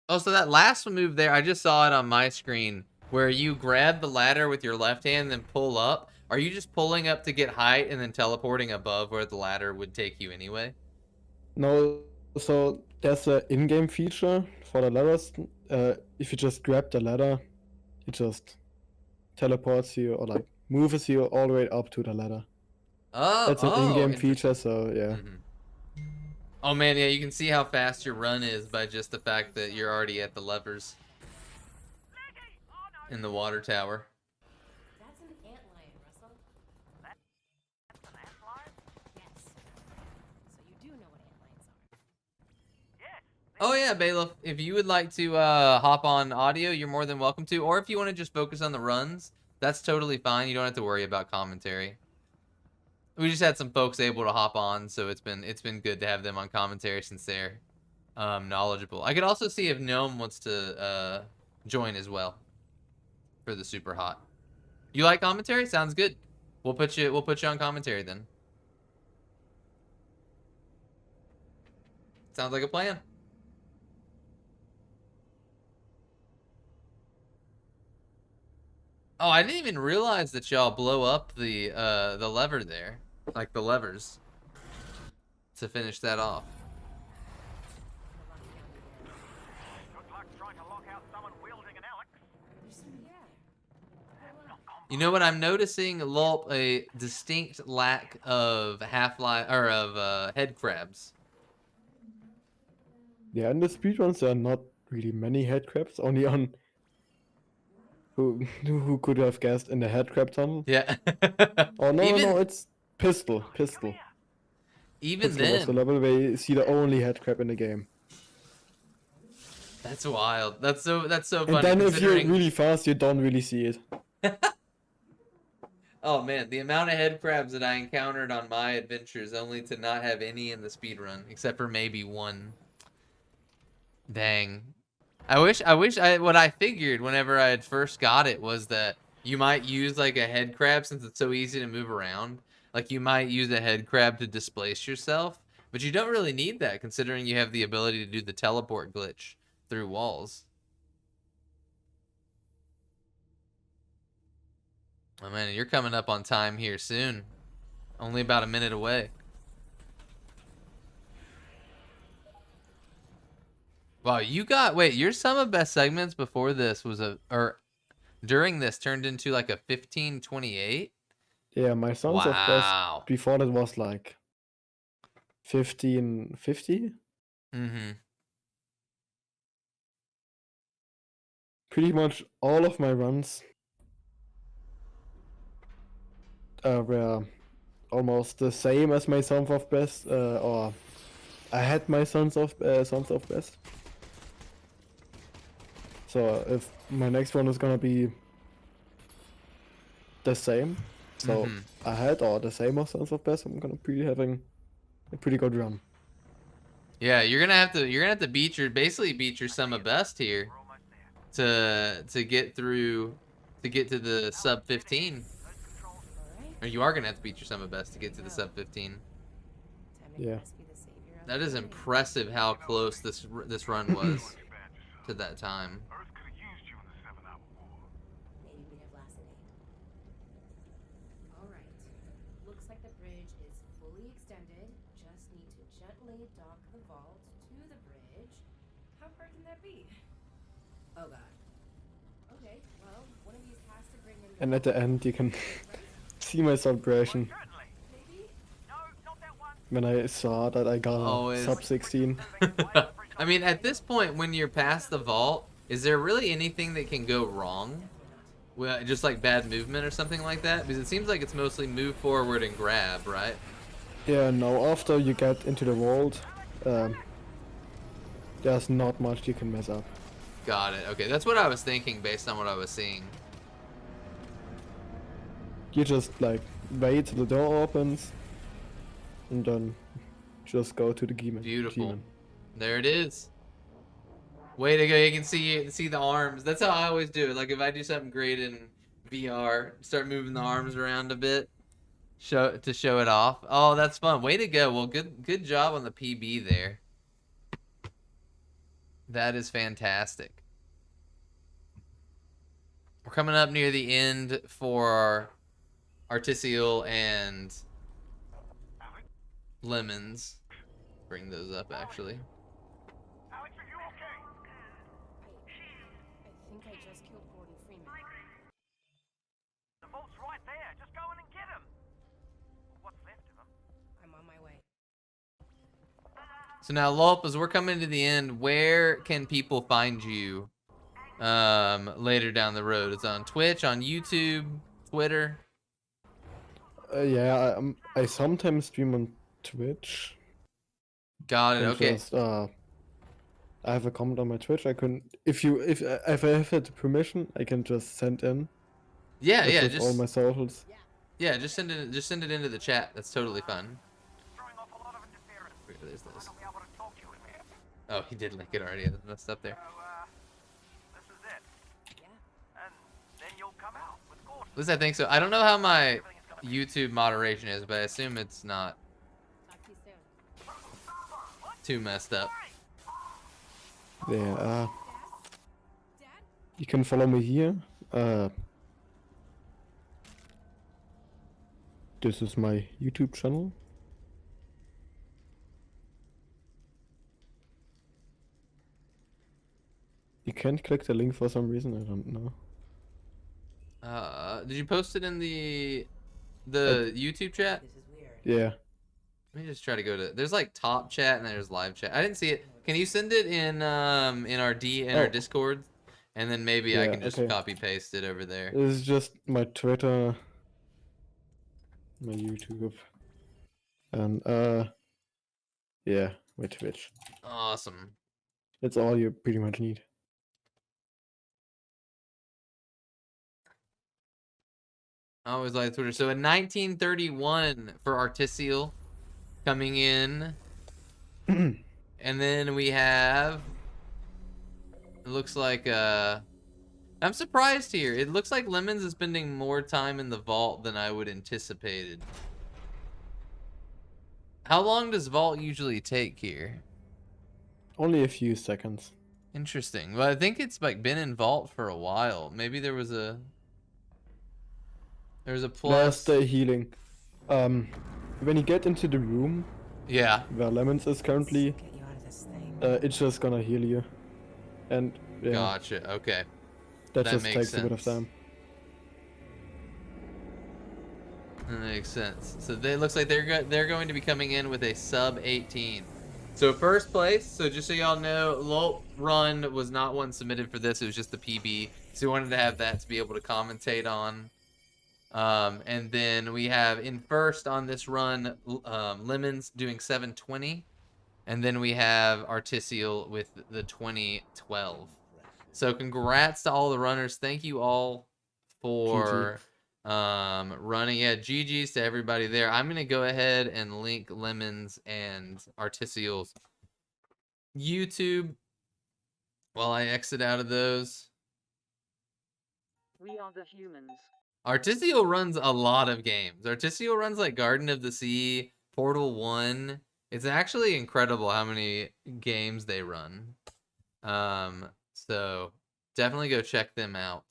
Oh, so that last move there, I just saw it on my screen, where you grab the ladder with your left hand and then pull up. Are you just pulling up to get height and then teleporting above where the ladder would take you anyway? No, so there's an in-game feature for the ladders. If you just grab the ladder, it just teleports you or like moves you all the way up to the ladder. Oh, That's an in-game interesting. feature, so yeah. Mhm. Oh man, yeah, you can see how fast your run is by just the fact that you're already at the levers in the water tower. That's an antlion, Russell. That's an antlion? Yes. So you do know what antlions are. Yes. Oh yeah, Bailiff, if you would like to hop on audio, you're more than welcome to. Or if you want to just focus on the runs, that's totally fine. You don't have to worry about commentary. We just had some folks able to hop on, so it's been good to have them on commentary since they're knowledgeable. I could also see if Gnome wants to join as well for the super hot. You like commentary? Sounds good. We'll put you on commentary then. Sounds like a plan. Oh, I didn't even realize that y'all blow up the lever there, like the levers, to finish that off. Good luck trying to lock out someone wielding an Alyx. There's some here. You know what I'm noticing, Lulp, a distinct lack of half-life or of head crabs. Yeah, in the speedruns there are not really many head crabs, only on who could have guessed in the head crab tunnel. Yeah. Oh no, even, no, it's pistol. Even Pistol was the then, level where you see the only head crab in the game. that's wild. That's so funny. And then if you're considering... really fast, you don't really see it. Oh man, the amount of head crabs that I encountered on my adventures, only to not have any in the speedrun, except for maybe one. Dang. What I figured whenever I had first got it was that you might use like a head crab since it's so easy to move around. Like you might use a head crab to displace yourself, but you don't really need that considering you have the ability to do the teleport glitch through walls. Oh man, you're coming up on time here soon. Only about a minute away. Wow, your sum of best segments before this was during this turned into like a 15:28. Yeah, my sons of Wow. best before that was like 1550. Mm-hmm. Pretty much all of my runs were almost the same as my sons of best, or I had my sons of best. So if my next one is gonna be the same. So Mhm. ahead or the same or Sons of Best, I'm gonna be having a pretty good run. Yeah, you're gonna have to beat your basically beat your sum of best here We're almost there. to get through to get to the sub 15. Those controls. Alright. Or you are gonna have to beat your sum of best to get to the sub 15. Time to Yeah. Chris be the savior of That the is day. impressive how close this run was Too bad yourself. to that time. Earth could have used you in the 7-hour war. Maybe we'd have lasted 8. Alright. Looks like the bridge is fully extended. Just need to gently dock the vault to the bridge. How hard can that be? Oh god. Okay, well, one of these has to bring in the And at the end, you can right? see my celebration Certainly. Maybe? No, not that one. when I saw that I got Always. a sub 16. I mean, at this point, when you're past the vault, is there really anything that can go wrong? Well, just like bad movement or something like that? Because it seems like it's mostly move forward and grab, right? Yeah, no, after you get into the vault, there's not much you can mess up. Got it. Okay, that's what I was thinking based on what I was seeing. You just like wait till the door opens, and then just go to the demon. Beautiful. There it is. Way to go. You can see the arms. That's how I always do it. Like if I do something great in VR, start moving the arms around a bit show it off. Oh, that's fun. Way to go. Well, good job on the PB there. That is fantastic. We're coming up near the end for Artificial and Lemons. Bring those up actually. Alex, are you okay? I think I just killed Gordon Freeman. The vault's right there. Just go in and get him. What's left of him? I'm on my way. So now, Lulp, as we're coming to the end, where can people find you later down the road? It's on Twitch, on YouTube, Twitter. Yeah, I sometimes stream on Twitch. Got it. And Okay. just, I have a comment on my Twitch. I can, if I have the permission, I can just send in. Yeah, yeah. with all my socials. Yeah, just send it into the chat. That's totally fun. Throwing off a lot of interference. Where is this? I'll be able to talk to you in there. Oh, he did link it already. That's messed up there. So, this is it. Yeah. And then you'll come out with Gordon. At least I think so. I don't know how my YouTube moderation is, but I assume it's not Talk to you soon. too messed up. Yeah, Dad? you can follow me here. This is my YouTube channel. You can't click the link for some reason, I don't know. Did you post it in the YouTube chat? This is weird. Yeah. Let me just try to go to. There's like top chat and there's live chat. I didn't see it. Can you send it in our our Oh. Discord, and then maybe I Yeah, can just okay. copy paste it over there. This is just my Twitter, my YouTube, and yeah, my Twitch. Awesome. That's all you pretty much need. I always like Twitter. So in 1931 for Artificial coming in, and then we have. It looks like I'm surprised here. It looks like Lemons is spending more time in the vault than I would anticipated. How long does vault usually take here? Only a few seconds. Interesting. Well, I think it's like been in vault for a while. Maybe there was a plus. Last day healing. When you get into the room Yeah. where Lemons is currently, Get you out of this thing. it's just gonna heal you, and yeah, Gotcha. Okay. that that just makes takes a bit of sense. time. That makes sense. So they looks like they're going to be coming in with a sub 18. So first place. So just so y'all know, Lulp Run was not one submitted for this. It was just the PB. So we wanted to have that to be able to commentate on. And then we have in first on this run, Lemons doing 720, and then we have Artificial with the 2012. So congrats to all the runners. Thank you all for Running. Yeah, GG's to everybody there. I'm gonna go ahead and link Lemons and Artisio's YouTube while I exit out of those. We are the humans. Artisio runs a lot of games. Artisio runs like Garden of the Sea, Portal 1. It's actually incredible how many games they run. So definitely go check them out.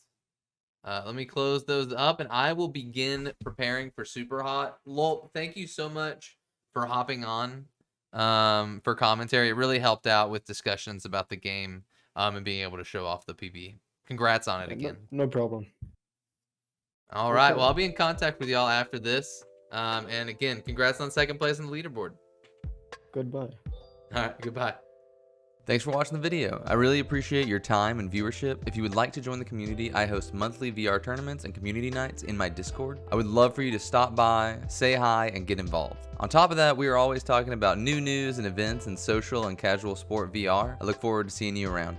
Let me close those up and I will begin preparing for Super Hot. Lol, thank you so much for hopping on for commentary. It really helped out with discussions about the game and being able to show off the PB. Congrats on it again. No problem. All right. Well, I'll be in contact with y'all after this. And again, congrats on second place on the leaderboard. Goodbye. All right. Goodbye. Thanks for watching the video. I really appreciate your time and viewership. If you would like to join the community, I host monthly VR tournaments and community nights in my Discord. I would love for you to stop by, say hi, and get involved. On top of that, we are always talking about new news and events in social and casual sport VR. I look forward to seeing you around.